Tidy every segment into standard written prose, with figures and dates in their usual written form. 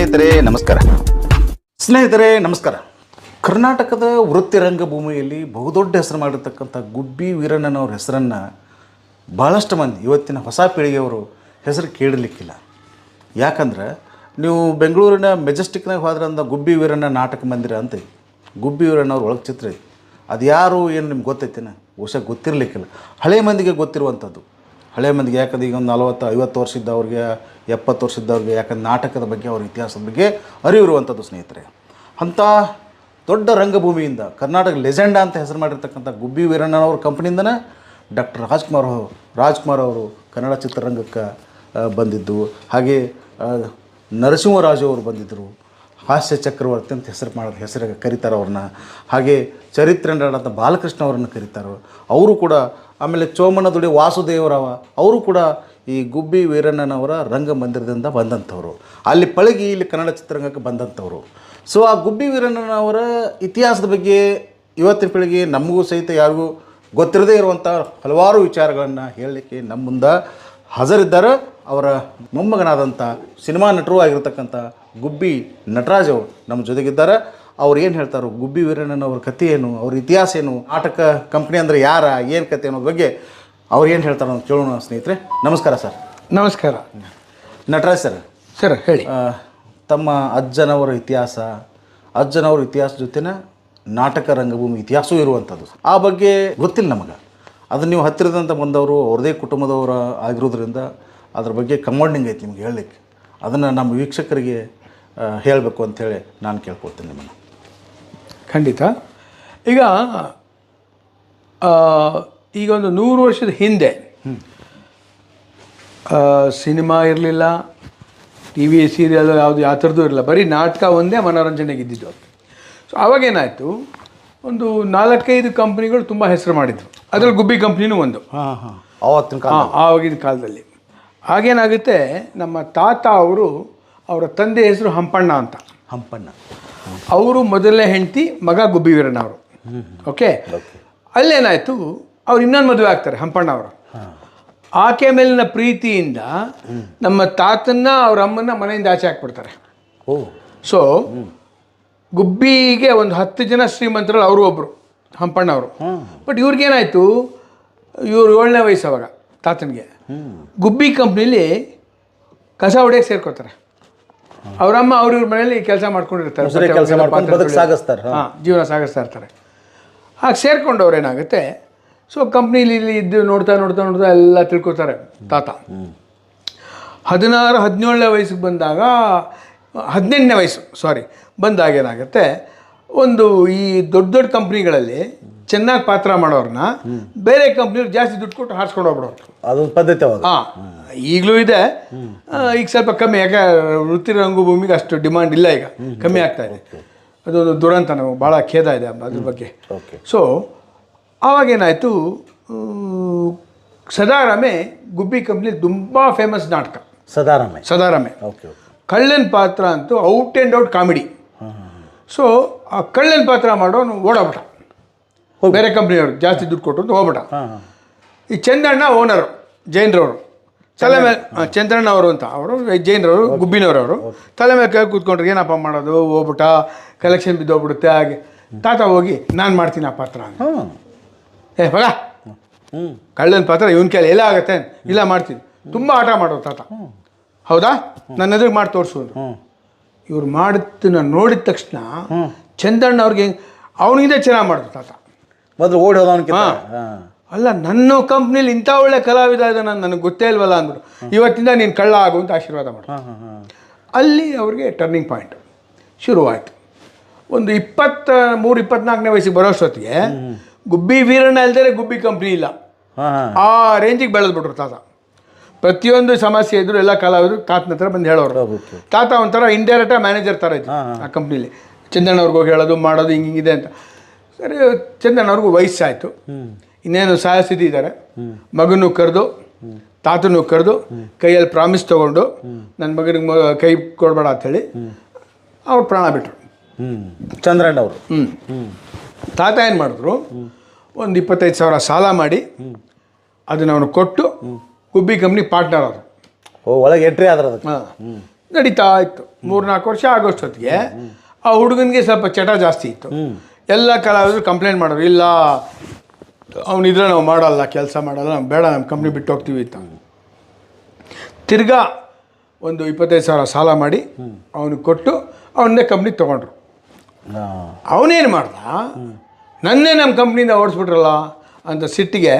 ಸ್ನೇಹಿತರೆ ನಮಸ್ಕಾರ. ಕರ್ನಾಟಕದ ವೃತ್ತಿ ರಂಗಭೂಮಿಯಲ್ಲಿ ಬಹುದೊಡ್ಡ ಹೆಸರು ಮಾಡಿರ್ತಕ್ಕಂಥ ಗುಬ್ಬಿ ವೀರಣ್ಣನವ್ರ ಹೆಸರನ್ನು ಭಾಳಷ್ಟು ಮಂದಿ ಇವತ್ತಿನ ಹೊಸ ಪೀಳಿಗೆಯವರು ಹೆಸರು ಕೇಳಲಿಕ್ಕಿಲ್ಲ. ಯಾಕಂದ್ರೆ ನೀವು ಬೆಂಗಳೂರಿನ ಮೆಜೆಸ್ಟಿಕ್ನಾಗ ಹೋದ್ರಂದ ಗುಬ್ಬಿ ವೀರಣ್ಣ ನಾಟಕ ಮಂದಿರ ಅಂತ ಗುಬ್ಬಿ ವೀರಣ್ಣವ್ರ ಒಳಗೆ ಚಿತ್ರ ಐತಿ. ಅದು ಯಾರು ಏನು ನಿಮ್ಗೆ ಗೊತ್ತೈತೇನ? ಬಹುಶಃ ಗೊತ್ತಿರಲಿಕ್ಕಿಲ್ಲ. ಹಳೆ ಮಂದಿಗೆ ಗೊತ್ತಿರುವಂಥದ್ದು. ಹಳೆ ಮಂದಿಗೆ ಯಾಕಂದ್ರೆ ಈಗ ಒಂದು 40-50 ವರ್ಷ ಇದ್ದವ್ರಿಗೆ, 70 ವರ್ಷ ಇದ್ದವ್ರಿಗೆ, ಯಾಕಂದ್ರೆ ನಾಟಕದ ಬಗ್ಗೆ ಅವ್ರ ಇತಿಹಾಸದ ಬಗ್ಗೆ ಅರಿವು ಇರುವಂಥದ್ದು. ಸ್ನೇಹಿತರೆ, ಅಂಥ ದೊಡ್ಡ ರಂಗಭೂಮಿಯಿಂದ ಕರ್ನಾಟಕ ಲೆಜೆಂಡ ಅಂತ ಹೆಸರು ಮಾಡಿರ್ತಕ್ಕಂಥ ಗುಬ್ಬಿ ವೀರಣ್ಣನವ್ರ ಕಂಪ್ನಿಯಿಂದನೇ ಡಾಕ್ಟರ್ ರಾಜ್ಕುಮಾರ್ ಅವರು ಕನ್ನಡ ಚಿತ್ರರಂಗಕ್ಕೆ ಬಂದಿದ್ದು. ಹಾಗೆ ನರಸಿಂಹರಾಜು ಅವರು ಬಂದಿದ್ದರು. ಹಾಸ್ಯ ಚಕ್ರವರ್ತಿ ಅಂತ ಹೆಸರು ಕರೀತಾರೆ ಅವ್ರನ್ನ. ಹಾಗೆ ಚರಿತ್ರೆ ನಟ ಬಾಲಕೃಷ್ಣ ಅವರನ್ನು ಕರೀತಾರೆ ಅವರು ಕೂಡ. ಆಮೇಲೆ ಚೋಮನದುಡಿ ವಾಸುದೇವರಾವ ಅವರು ಕೂಡ ಈ ಗುಬ್ಬಿ ವೀರಣ್ಣನವರ ರಂಗಮಂದಿರದಿಂದ ಬಂದಂಥವ್ರು. ಅಲ್ಲಿ ಪಳಗಿ ಇಲ್ಲಿ ಕನ್ನಡ ಚಿತ್ರರಂಗಕ್ಕೆ ಬಂದಂಥವ್ರು. ಸೊ ಆ ಗುಬ್ಬಿ ವೀರಣ್ಣನವರ ಇತಿಹಾಸದ ಬಗ್ಗೆ ಇವತ್ತಿನ ಪೀಳಿಗೆ ನಮಗೂ ಸಹಿತ ಯಾರಿಗೂ ಗೊತ್ತಿರದೇ ಇರುವಂಥ ಹಲವಾರು ವಿಚಾರಗಳನ್ನು ಹೇಳಲಿಕ್ಕೆ ನಮ್ಮ ಮುಂದೆ ಹಾಜರಿದ್ದಾರೆ. ಅವರ ಮೊಮ್ಮಗನಾದಂಥ ಸಿನಿಮಾ ನಟರೂ ಆಗಿರ್ತಕ್ಕಂಥ ಗುಬ್ಬಿ ನಟರಾಜ್ ಅವರು ನಮ್ಮ ಜೊತೆಗಿದ್ದಾರೆ. ಅವ್ರು ಏನು ಹೇಳ್ತಾರೋ, ಗುಬ್ಬಿ ವೀರಣ್ಣನವ್ರ ಕಥೆ ಏನು, ಅವ್ರ ಇತಿಹಾಸ ಏನು, ನಾಟಕ ಕಂಪ್ನಿ ಅಂದರೆ ಯಾರ, ಏನು ಕತೆ ಅನ್ನೋದ್ರ ಬಗ್ಗೆ ಅವ್ರು ಏನು ಹೇಳ್ತಾರೋ ಅಂತ ಕೇಳೋಣ. ಸ್ನೇಹಿತರೆ ನಮಸ್ಕಾರ ಸರ್. ನಮಸ್ಕಾರ ನಟರಾಜ್ ಸರ್. ಸರ್ ಹೇಳಿ. ತಮ್ಮ ಅಜ್ಜನವರ ಇತಿಹಾಸ ಜೊತೆನ ನಾಟಕ ರಂಗಭೂಮಿ ಇತಿಹಾಸವೂ ಇರುವಂಥದ್ದು. ಆ ಬಗ್ಗೆ ಗೊತ್ತಿಲ್ಲ ನಮಗೆ. ಅದನ್ನು ನೀವು ಹತ್ತಿರದಂತ ಬಂದವರು, ಅವ್ರದೇ ಕುಟುಂಬದವರು ಆಗಿರೋದ್ರಿಂದ ಅದ್ರ ಬಗ್ಗೆ ಕಮಾಂಡಿಂಗ್ ಐತಿ ನಿಮ್ಗೆ ಹೇಳಲಿಕ್ಕೆ. ಅದನ್ನು ನಮ್ಮ ವೀಕ್ಷಕರಿಗೆ ಹೇಳಬೇಕು ಅಂಥೇಳಿ ನಾನು ಕೇಳ್ಕೊಳ್ತೀನಿ ನಿಮ್ಮನ್ನು. ಖಂಡಿತ. ಈಗ ಒಂದು 100 ವರ್ಷದ ಹಿಂದೆ ಸಿನಿಮಾ ಇರಲಿಲ್ಲ, ಟಿ ವಿ ಸೀರಿಯಲ್ ಯಾವುದು ಯಾವ ಥರದ್ದು ಇರಲಿಲ್ಲ, ಬರೀ ನಾಟಕ ಒಂದೇ ಮನೋರಂಜನೆಗೆ ಇದ್ದಿದ್ದು. ಸೊ ಆವಾಗೇನಾಯಿತು, ಒಂದು 4-5 ಕಂಪ್ನಿಗಳು ತುಂಬ ಹೆಸರು ಮಾಡಿದ್ರು. ಅದರಲ್ಲಿ ಗುಬ್ಬಿ ಕಂಪ್ನಿನೂ ಒಂದು. ಆವಾಗಿನ ಕಾಲದಲ್ಲಿ ಹಾಗೇನಾಗುತ್ತೆ, ನಮ್ಮ ತಾತ ಅವರ ತಂದೆ ಹೆಸರು ಹಂಪಣ್ಣ ಅಂತ. ಅವರು ಮೊದಲನೇ ಹೆಂಡತಿ ಮಗ ಗುಬ್ಬಿ ವೀರಣ್ಣ ಅವರು. ಓಕೆ. ಅಲ್ಲೇನಾಯಿತು, ಅವ್ರು ಇನ್ನೊಂದು ಮದುವೆ ಆಗ್ತಾರೆ ಹಂಪಣ್ಣ ಅವರು. ಆಕೆ ಮೇಲಿನ ಪ್ರೀತಿಯಿಂದ ನಮ್ಮ ತಾತನ್ನ ಅವ್ರ ಅಮ್ಮನ್ನ ಮನೆಯಿಂದ ಆಚೆ ಹಾಕ್ಬಿಡ್ತಾರೆ. ಸೊ ಗುಬ್ಬಿಗೆ ಒಂದು 10 ಜನ ಶ್ರೀಮಂತರಲ್ಲಿ ಅವರು ಒಬ್ಬರು, ಹಂಪಣ್ಣ ಅವರು. ಬಟ್ ಇವ್ರಿಗೇನಾಯಿತು, ಇವ್ರು 7ನೇ ವಯಸ್ಸು ಅವಾಗ ತಾತನಿಗೆ. ಗುಬ್ಬಿ ಕಂಪ್ನಿಲಿ ಕಸ ಹೊಡೆಯಕ್ಕೆ ಸೇರ್ಕೋತಾರೆ. ಅವರಮ್ಮ ಇವ್ರ ಮನೇಲಿ ಕೆಲಸ ಮಾಡ್ಕೊಂಡಿರ್ತಾರೆ, ಜೀವನ ಸಾಗಿಸ್ತಾ ಇರ್ತಾರೆ. ಹಾಗೆ ಸೇರ್ಕೊಂಡವ್ರು ಏನಾಗುತ್ತೆ, ಸೊ ಕಂಪ್ನಿಲಿ ಇಲ್ಲಿ ಇದ್ದು ನೋಡ್ತಾ ಎಲ್ಲ ತಿಳ್ಕೊತಾರೆ ತಾತ. 16-17ನೇ ವಯಸ್ಸಿಗೆ ಬಂದಾಗ, 18ನೇ ವಯಸ್ಸು ಬಂದಾಗ ಏನಾಗುತ್ತೆ, ಒಂದು ಈ ದೊಡ್ಡ ಕಂಪ್ನಿಗಳಲ್ಲಿ ಚೆನ್ನಾಗಿ ಪಾತ್ರ ಮಾಡೋರನ್ನ ಬೇರೆ ಕಂಪ್ನಿಯವ್ರು ಜಾಸ್ತಿ ದುಡ್ಡು ಕೊಟ್ಟು ಹಾರಿಸ್ಕೊಂಡು ಹೋಗ್ಬಿಡೋರು. ಅದೊಂದು ಪದ್ಧತಿ. ಈಗಲೂ ಇದೆ. ಈಗ ಸ್ವಲ್ಪ ಕಮ್ಮಿ, ಯಾಕೆ ವೃತ್ತಿ ರಂಗಭೂಮಿಗೆ ಅಷ್ಟು ಡಿಮಾಂಡ್ ಇಲ್ಲ, ಈಗ ಕಮ್ಮಿ ಆಗ್ತಾ ಇದೆ. ಅದೊಂದು ದುರಂತ, ನಾವು ಭಾಳ ಖೇದ ಇದೆ ಅದ್ರ ಬಗ್ಗೆ. ಸೊ ಆವಾಗೇನಾಯಿತು, ಸದಾರಾಮೆ ಗುಬ್ಬಿ ಕಂಪ್ನಿ ತುಂಬ ಫೇಮಸ್ ನಾಟಕ. ಸದಾರಾಮೆ ಕಳ್ಳನ ಪಾತ್ರ ಅಂತೂ out and out comedy. So ಆ ಕಳ್ಳನ ಪಾತ್ರ ಮಾಡೋನು ಓಡೋಗ್ಬಿಟ್ಟ, ಬೇರೆ ಕಂಪ್ನಿಯವರು ಜಾಸ್ತಿ ದುಡ್ಡು ಕೊಟ್ಟು ಅಂತ ಹೋಗ್ಬಿಟ್ಟ. ಈ ಚಂದ್ರಣ್ಣ ಓನರು, ಜೈನ್ರವರು, ತಲೆ ಮೇಲೆ ಚಂದ್ರಣ್ಣ ಅವರು ಅಂತ, ಅವರು ಜೈನ್ರವರು, ಗುಬ್ಬಿನವರವರು. ತಲೆ ಮೇಲೆ ಕೈ ಕೂತ್ಕೊಂಡ್ರೆ ಏನಪ್ಪ ಮಾಡೋದು, ಹೋಗ್ಬಿಟ್ಟ, ಕಲೆಕ್ಷನ್ ಬಿದ್ದೋಗ್ಬಿಡುತ್ತೆ. ಹಾಗೆ ತಾತ ಹೋಗಿ ನಾನು ಮಾಡ್ತೀನಿ ಆ ಪಾತ್ರ ಅಂತ. ಬಗ ಕಳ್ಳನ ಪಾತ್ರ ಇವನ ಕೈಲಿ ಎಲ್ಲ ಆಗುತ್ತೆ, ಇಲ್ಲ ಮಾಡ್ತೀನಿ. ತುಂಬ ಆಟ ಮಾಡೋದು ತಾತ. ಹೌದಾ, ನನ್ನ ಎದುರಿಗೆ ಮಾಡಿ ತೋರಿಸು. ಇವ್ರು ಮಾಡಿದ್ದನ್ನ ನೋಡಿದ ತಕ್ಷಣ ಚಂದ್ರಣ್ಣ ಅವ್ರಿಗೆ ಅವನಿಂದ ಚೆನ್ನಾಗಿ ಮಾಡಿದ್ರು ತಾತ. ಮೊದಲು ಓಡಿ ಹೋದವನಿಗೆ, ಅಲ್ಲ ನನ್ನ ಕಂಪ್ನಿಲಿ ಇಂಥ ಒಳ್ಳೆ ಕಲಾವಿದ ಇದ್ದಾನೆ ನನಗೆ ಗೊತ್ತೇ ಇಲ್ವಲ್ಲ ಅಂದರು. ಇವತ್ತಿಂದ ನೀನು ಕಳ್ಳ ಆಗುವಂತ ಆಶೀರ್ವಾದ ಮಾಡು. ಅಲ್ಲಿ ಅವ್ರಿಗೆ ಟರ್ನಿಂಗ್ ಪಾಯಿಂಟ್ ಶುರುವಾಯಿತು. ಒಂದು 23-24ನೇ ವಯಸ್ಸಿಗೆ ಬರೋಷ್ಟೊತ್ತಿಗೆ ಗುಬ್ಬಿ ವೀರಣ್ಣ ಇಲ್ದರೆ ಗುಬ್ಬಿ ಕಂಪ್ನಿ ಇಲ್ಲ, ಆ ರೇಂಜಿಗೆ ಬೆಳೆದ್ಬಿಟ್ರು ತಾತ. ಪ್ರತಿಯೊಂದು ಸಮಸ್ಯೆ ಇದ್ರು ಎಲ್ಲ ಕಲಾವಿದರು ತಾತನ ಹತ್ರ ಬಂದು ಹೇಳೋರು. ತಾತ ಒಂಥರ ಇಂಡೈರೆಕ್ಟಾಗಿ ಮ್ಯಾನೇಜರ್ ಥರ ಇತ್ತು ಆ ಕಂಪ್ನಿಲಿ. ಚಂದಣ್ಣವ್ರಿಗೆ ಹೋಗಿ ಹೇಳೋದು ಮಾಡೋದು ಹಿಂಗಿದೆ ಅಂತ. ಸರಿ, ಚಂದಣ್ಣವ್ರಿಗೂ ವಯಸ್ಸಾಯಿತು, ಇನ್ನೇನು ಸಾಹಸಿದ್ದಿ ಇದ್ದಾರೆ. ಮಗನೂ ಕರೆದು, ತಾತನೂ ಕರೆದು, ಕೈಯಲ್ಲಿ ಪ್ರಾಮಿಸ್ ತೊಗೊಂಡು ನನ್ನ ಮಗನಿಗೆ ಕೈ ಕೊಡಬೇಡ ಅಂಥೇಳಿ ಅವ್ರು ಪ್ರಾಣ ಬಿಟ್ಟರು. ಚಂದ್ರಣ್ಣವರು. ತಾತ ಏನು ಮಾಡಿದ್ರು, ಒಂದು 25,000 ಸಾಲ ಮಾಡಿ ಅದನ್ನು ಅವನು ಕೊಟ್ಟು ಗುಬ್ಬಿ ಕಂಪ್ನಿ ಪಾರ್ಟ್ನರ್ ಅವರು. ಒಳಗೆ ಎಂಟ್ರಿ ಆದ್ರೆ ನಡೀತಾ ಇತ್ತು. 3-4 ವರ್ಷ ಆಗೋಷ್ಟೊತ್ತಿಗೆ ಆ ಹುಡುಗನಿಗೆ ಸ್ವಲ್ಪ ಚಟ ಜಾಸ್ತಿ ಇತ್ತು. ಎಲ್ಲ ಕಲಾವಿದರು ಕಂಪ್ಲೇಂಟ್ ಮಾಡೋರು, ಇಲ್ಲ ಅವನಿದ್ರೆ ನಾವು ಮಾಡಲ್ಲ, ಕೆಲಸ ಮಾಡಲ್ಲ, ನಾವು ಬೇಡ, ನಮ್ಮ ಕಂಪ್ನಿ ಬಿಟ್ಟು ಹೋಗ್ತೀವಿ ಅಂತ. ತಿರ್ಗಾ ಒಂದು 25,000 ಸಾಲ ಮಾಡಿ ಅವನಿಗೆ ಕೊಟ್ಟು ಅವನನ್ನೇ ಕಂಪ್ನಿ ತೊಗೊಂಡ್ರು. ಅವನೇನು ಮಾಡ್ದ, ನನ್ನೇ ನಮ್ಮ ಕಂಪ್ನಿಯಿಂದ ಓಡಿಸ್ಬಿಟ್ರಲ್ಲ ಅಂತ ಸಿಟ್ಟಿಗೆ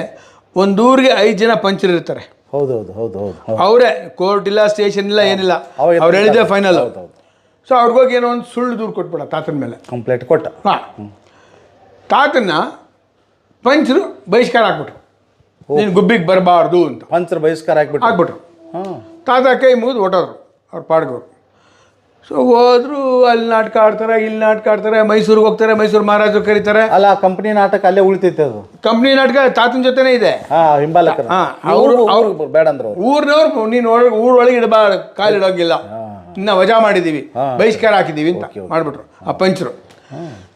ಒಂದೂರಿಗೆ 5 ಜನ ಪಂಚರ್ ಇರ್ತಾರೆ. ಹೌದೌದು ಹೌದು ಹೌದು. ಅವರೇ, ಕೋರ್ಟ್ ಇಲ್ಲ, ಸ್ಟೇಷನ್ ಇಲ್ಲ, ಏನಿಲ್ಲ, ಅವ್ರು ಹೇಳಿದೆ ಫೈನಲ್. ಸೊ ಅವ್ರಿಗೋಗಿ ಏನೋ ಒಂದು ಸುಳ್ಳು ದೂರು ಕೊಟ್ಬಿಡ ತಾತನ ಮೇಲೆ, ಕಂಪ್ಲೇಂಟ್ ಕೊಟ್ಟ. ಹಾಂ, ತಾತನ ಪಂಚರು ಬಹಿಷ್ಕಾರ ಹಾಕ್ಬಿಟ್ರು, ನೀನು ಗುಬ್ಬಿಗೆ ಬರಬಾರ್ದು ಅಂತ. ಪಂಚರು ಬಹಿಷ್ಕಾರ ಹಾಕ್ಬಿಟ್ರು. ತಾತ ಕೈ ಮುಗಿದು ಹೊಟ್ಟೋದ್ರು ಅವ್ರ ಪಾಡ್ಗವ್ರು. ಸೊ ಹೋದ್ರು, ಅಲ್ಲಿ ನಾಟಕ ಆಡ್ತಾರೆ, ಇಲ್ಲಿ ನಾಟಕ ಆಡ್ತಾರೆ, ಮೈಸೂರಿಗೆ ಹೋಗ್ತಾರೆ, ಮೈಸೂರು ಮಹಾರಾಜರು ಕರೀತಾರೆ. ಅಲ್ಲ, ಕಂಪ್ನಿ ನಾಟಕ ಅಲ್ಲೇ ಉಳಿತೈತೆ ಅದು. ಕಂಪ್ನಿ ನಾಟಕ ತಾತನ ಜೊತೆನೇ ಇದೆ. ಹಿಂಬಾಲಕರು ಅವ್ರು ಬೇಡ ಅಂದ್ರು. ಊರಿನವ್ರು ನೀನು ಊರೊಳಗೆ ಇಡಬಾರ್ದು, ಕಾಲಿಡೋಂಗಿಲ್ಲ, ಇನ್ನ ವಜಾ ಮಾಡಿದ್ದೀವಿ, ಬಹಿಷ್ಕಾರ ಹಾಕಿದ್ದೀವಿ ಅಂತ ಮಾಡಿಬಿಟ್ರು ಆ ಪಂಚರು.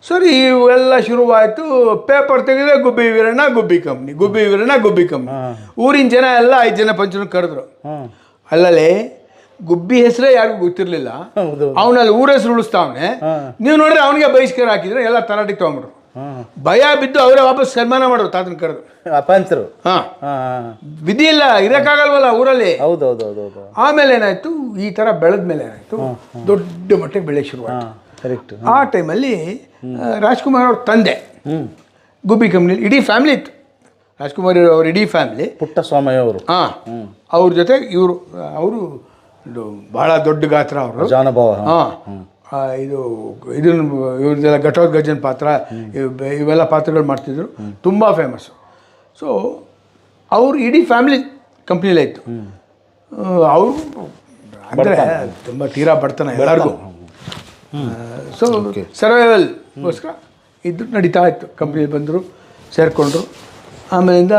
ಸರಿ, ಇವೆಲ್ಲ ಶುರುವಾಯಿತು. ಪೇಪರ್ ತೆಗೆದ್ರೆ ಗುಬ್ಬಿ ವೀರಣ್ಣ ಗುಬ್ಬಿ ಕಂಪ್ನಿ, ಗುಬ್ಬಿ ವೀರಣ್ಣ ಗುಬ್ಬಿ ಕಂಪ್ನಿ. ಊರಿನ ಜನ ಎಲ್ಲ 5 ಜನ ಪಂಚರನ್ನ ಕರೆದ್ರು. ಅಲ್ಲಲ್ಲಿ ಗುಬ್ಬಿ ಹೆಸರೇ ಯಾರಿಗೂ ಗೊತ್ತಿರಲಿಲ್ಲ, ಅವನಲ್ಲಿ ಊರ ಹೆಸರು ಉಳಿಸ್ತಾವನೆ. ನೀವು ನೋಡ್ರಿ ಅವನಿಗೆ ಬಹಿಷ್ಕಾರ ಹಾಕಿದ್ರೆ ಎಲ್ಲ ತರಾಟಿಗೆ ತೊಗೊಂಡ್ರು. ಭಯ ಬಿದ್ದು ಅವರೇ ವಾಪಸ್ ಸನ್ಮಾನ ಮಾಡಿದ್ರು ತಾತನ ಕರೆದು ಪಂಚರು. ವಿಧಿ ಇಲ್ಲ, ಇರೋಕ್ಕಾಗಲ್ವಲ್ಲ ಊರಲ್ಲಿ. ಹೌದೌದು. ಆಮೇಲೆ ಏನಾಯ್ತು, ಈ ಥರ ಬೆಳೆದ ಮೇಲೆ ಏನಾಯ್ತು, ದೊಡ್ಡ ಮಟ್ಟಿಗೆ ಬೆಳೆ ಶುರುವಾಯಿತು. ಆ ಟೈಮಲ್ಲಿ ರಾಜ್ಕುಮಾರ್ ಅವ್ರ ತಂದೆ ಗುಬ್ಬಿ ಕಂಪ್ನಿ, ಇಡೀ ಫ್ಯಾಮಿಲಿ ಇತ್ತು. ರಾಜ್ಕುಮಾರ್ ಅವ್ರ ಇಡೀ ಫ್ಯಾಮಿಲಿ, ಪುಟ್ಟಸ್ವಾಮಿ ಅವರು, ಅವ್ರ ಜೊತೆ ಇವರು, ಅವರು ಭಾಳ ದೊಡ್ಡ ಗಾತ್ರ ಅವರು, ಜಾನಭಾವ. ಇದು ಇವ್ರದ್ದೆಲ್ಲ ಘಟೋತ್ಕಚನ ಪಾತ್ರ, ಇವೆಲ್ಲ ಪಾತ್ರಗಳು ಮಾಡ್ತಿದ್ರು, ತುಂಬ ಫೇಮಸ್ಸು. ಸೊ ಅವರು ಇಡೀ ಫ್ಯಾಮಿಲಿ ಕಂಪ್ನಿಲೇ ಇತ್ತು. ಅವರು ಅಂದರೆ ತುಂಬ ತೀರಾ ಬಡ್ತಾನೆ ಎಲ್ಲರಿಗೂ. ಸೊ ಸರ್ವೈವಲ್ಗೋಸ್ಕರ ಇದು ನಡೀತಾ ಇತ್ತು. ಕಂಪ್ನಿಗೆ ಬಂದರು, ಸೇರಿಕೊಂಡ್ರು. ಆಮೇಲಿಂದ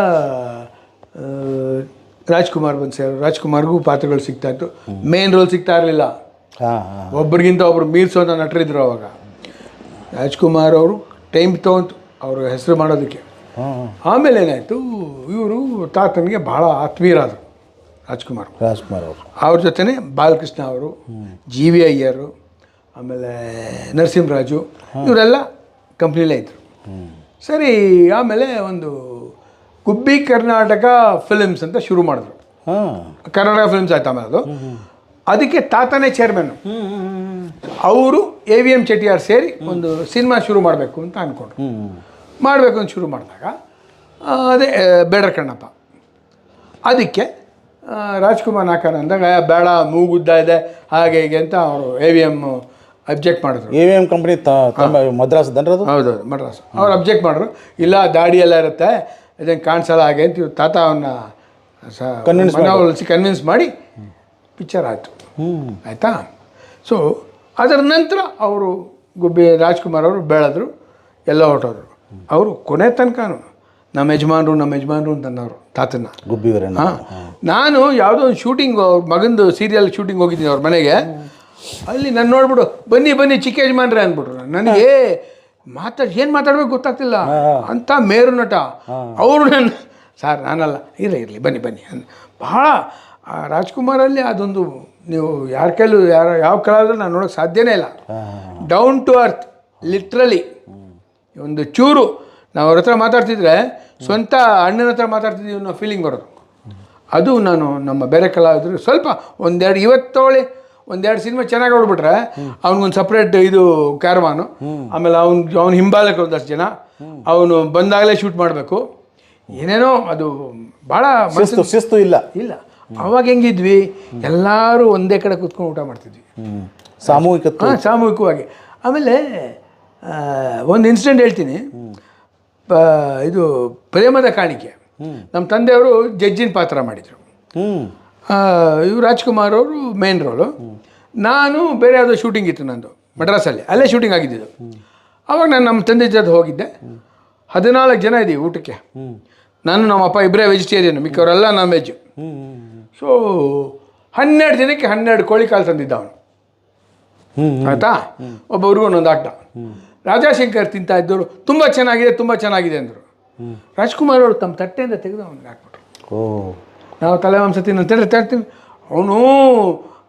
ರಾಜ್ಕುಮಾರ್ ಬಂದು ರಾಜ್ಕುಮಾರ್ಗೂ ಪಾತ್ರಗಳು ಸಿಗ್ತಾಯಿತ್ತು. ಮೇನ್ ರೋಲ್ ಸಿಗ್ತಾ ಇರಲಿಲ್ಲ, ಒಬ್ರಿಗಿಂತ ಒಬ್ರು ಮೀರ್ಸೋದ ನಟರಿದ್ರು ಅವಾಗ. ರಾಜ್ಕುಮಾರ್ ಅವರು ಟೈಮ್ ತೊಗೊಂತು ಅವರು ಹೆಸರು ಮಾಡೋದಕ್ಕೆ. ಆಮೇಲೆ ಏನಾಯಿತು, ಇವರು ತಾತನಿಗೆ ಭಾಳ ಆತ್ಮೀಯರಾದರು ರಾಜ್ಕುಮಾರ್ ಅವರು. ಅವ್ರ ಜೊತೆನೇ ಬಾಲಕೃಷ್ಣ ಅವರು, ಜಿ ವಿ ಅಯ್ಯರು, ಆಮೇಲೆ ನರಸಿಂಹರಾಜು, ಇವರೆಲ್ಲ ಕಂಪ್ನಿಲೇ ಇದ್ದರು. ಸರಿ, ಆಮೇಲೆ ಒಂದು ಗುಬ್ಬಿ ಕರ್ನಾಟಕ ಫಿಲ್ಮ್ಸ್ ಅಂತ ಶುರು ಮಾಡಿದ್ರು. ಕರ್ನಾಟಕ ಫಿಲ್ಮ್ಸ್ ಆಯ್ತು ಆಮೇಲೆ ಅದು. ಅದಕ್ಕೆ ತಾತನೇ ಚೇರ್ಮನ್ನು. ಅವರು AVM ಚೆಟ್ಟಿಯಾರ್ ಸೇರಿ ಒಂದು ಸಿನಿಮಾ ಶುರು ಮಾಡಬೇಕು ಅಂತ ಅಂದ್ಕೊಂಡ್ರು. ಮಾಡಬೇಕು ಅಂತ ಶುರು ಮಾಡಿದಾಗ ಅದೇ ಬೇಡರ ಕಣ್ಣಪ್ಪ. ಅದಕ್ಕೆ ರಾಜ್ಕುಮಾರ್ ನಾಕಾರ ಅಂದಾಗ ಬೇಡ, ಮೂಗುದ್ದ ಇದೆ, ಹಾಗೆ ಹೀಗೆ ಅಂತ ಅವರು AVM ಅಬ್ಜೆಕ್ಟ್ ಮಾಡಿದ್ರು. AVM ಕಂಪ್ನಿ ಮದ್ರಾಸ್ ದನರದು. ಹೌದೌದು, ಮದ್ರಾಸ್. ಅವ್ರು ಅಬ್ಜೆಕ್ಟ್ ಮಾಡಿದ್ರು, ಇಲ್ಲ ದಾಡಿ ಎಲ್ಲ ಇರುತ್ತೆ, ಇದಂಗೆ ಕಾಣಿಸಲ್ಲ ಹಾಗೆ ಅಂತ. ಇವ್ರು ತಾತ ಅವನ್ನ ಕನ್ವಿನ್ಸ್ ಮಾಡಿ ಪಿಕ್ಚರ್ ಆಯಿತು. ಆಯಿತಾ. ಸೊ ಅದರ ನಂತರ ಅವರು ಗುಬ್ಬಿ ರಾಜ್ಕುಮಾರ್ ಅವರು ಬೆಳೆದ್ರು, ಎಲ್ಲ ಹೊರಟೋದ್ರು. ಅವರು ಕೊನೆ ತನಕನೂ ನಮ್ಮ ಯಜಮಾನ್ರು ಅಂತನ್ನೋರು ತಾತನ ಗುಬ್ಬಿ ವೀರಣ್ಣ. ನಾನು ಯಾವುದೋ ಒಂದು ಶೂಟಿಂಗ್, ಅವ್ರ ಮಗಂದು ಸೀರಿಯಲ್ ಶೂಟಿಂಗ್ ಹೋಗಿದ್ದೀನಿ ಅವ್ರ ಮನೆಗೆ. ಅಲ್ಲಿ ನಾನು ನೋಡ್ಬಿಡು, ಬನ್ನಿ ಚಿಕ್ಕ ಯಜಮಾನ್ರೆ ಅಂದ್ಬಿಟ್ರು. ನನಗೆ ಏನು ಮಾತಾಡ್ಬೇಕು ಗೊತ್ತಾಗ್ತಿಲ್ಲ ಅಂತ ಮೇರು ನಟ ಅವರು. ನನ್ನ ಸರ್ ನಾನಲ್ಲ, ಇರಲಿ ಬನ್ನಿ ಭಾಳ ರಾಜ್ಕುಮಾರಲ್ಲಿ ಅದೊಂದು, ನೀವು ಯಾರ ಕೈಲೂ ಯಾವ ಕಲಾವಿದ್ರು ನಾನು ನೋಡೋಕ್ಕೆ ಸಾಧ್ಯನೇ ಇಲ್ಲ. Down to earth, literally. ಒಂದು ಚೂರು ನಾವು ಅವ್ರ ಹತ್ರ ಮಾತಾಡ್ತಿದ್ರೆ ಸ್ವಂತ ಅಣ್ಣನ ಹತ್ರ ಮಾತಾಡ್ತಿದ್ದೀವಿ ಅನ್ನೋ ಫೀಲಿಂಗ್ ಬರೋದು. ಅದು ನಾನು ನಮ್ಮ ಬೇರೆ ಕಲಾವಿದರು ಸ್ವಲ್ಪ ಒಂದೆರಡು ಸಿನಿಮಾ ಚೆನ್ನಾಗಿ ನೋಡ್ಬಿಟ್ರೆ ಅವ್ನಿಗೊಂದು ಸಪ್ರೇಟ್ ಇದು ಕ್ಯಾರವಾನು, ಆಮೇಲೆ ಅವ್ನ ಹಿಂಬಾಲಕ್ಕೆ ಒಂದಷ್ಟು ಜನ, ಅವನು ಬಂದಾಗಲೇ ಶೂಟ್ ಮಾಡಬೇಕು, ಏನೇನೋ ಅದು ಭಾಳ ಶಿಸ್ತು ಇಲ್ಲ. ಅವಾಗ ಹೆಂಗಿದ್ವಿ, ಎಲ್ಲರೂ ಒಂದೇ ಕಡೆ ಕೂತ್ಕೊಂಡು ಊಟ ಮಾಡ್ತಿದ್ವಿ, ಸಾಮೂಹಿಕವಾಗಿ. ಆಮೇಲೆ ಒಂದು ಇನ್ಸಿಡೆಂಟ್ ಹೇಳ್ತೀನಿ. ಇದು ಪ್ರೇಮದ ಕಾಣಿಕೆ, ನಮ್ಮ ತಂದೆಯವರು ಜಡ್ಜಿನ ಪಾತ್ರ ಮಾಡಿದರು. ಇವರು ರಾಜ್ಕುಮಾರ್ ಅವರು ಮೇನ್ ರೋಲು, ನಾನು ಬೇರೆ ಯಾವುದೋ ಶೂಟಿಂಗ್ ಇತ್ತು ನಂದು ಮಡ್ರಾಸಲ್ಲಿ, ಅಲ್ಲೇ ಶೂಟಿಂಗ್ ಆಗಿದ್ದಿದ್ದು. ಆವಾಗ ನಾನು ನಮ್ಮ ತಂದೆ ಜೊತೆ ಹೋಗಿದ್ದೆ. 14 ಜನ ಇದ್ದೀವಿ ಊಟಕ್ಕೆ. ನಾನು ನಮ್ಮಪ್ಪ ಇಬ್ಬರೇ ವೆಜಿಟೇರಿಯನ್, ಮಿಕ್ಕವರೆಲ್ಲ ನಾನ್ ವೆಜ್. ಸೊ 12 ಜನಕ್ಕೆ 12 ಕೋಳಿ ಕಾಲು ತಂದಿದ್ದ ಅವನು. ಆಯಿತಾ. ಒಬ್ಬೊಬ್ರಿಗೂ ಒಂದೊಂದು ಆಟ. ರಾಜಾಶಂಕರ್ ತಿಂತಾ ಇದ್ದವರು ತುಂಬ ಚೆನ್ನಾಗಿದೆ ಅಂದರು. ರಾಜ್ಕುಮಾರ್ ಅವರು ತಮ್ಮ ತಟ್ಟೆಯಿಂದ ತೆಗೆದು ಅವನಿಗೆ ಹಾಕ್ಬಿಟ್ರು. ನಾವು ತಲೆ ಮಾಂಸ ತಿನ್ನಂತೇಳಿ ತರ್ತೀವಿ. ಅವನು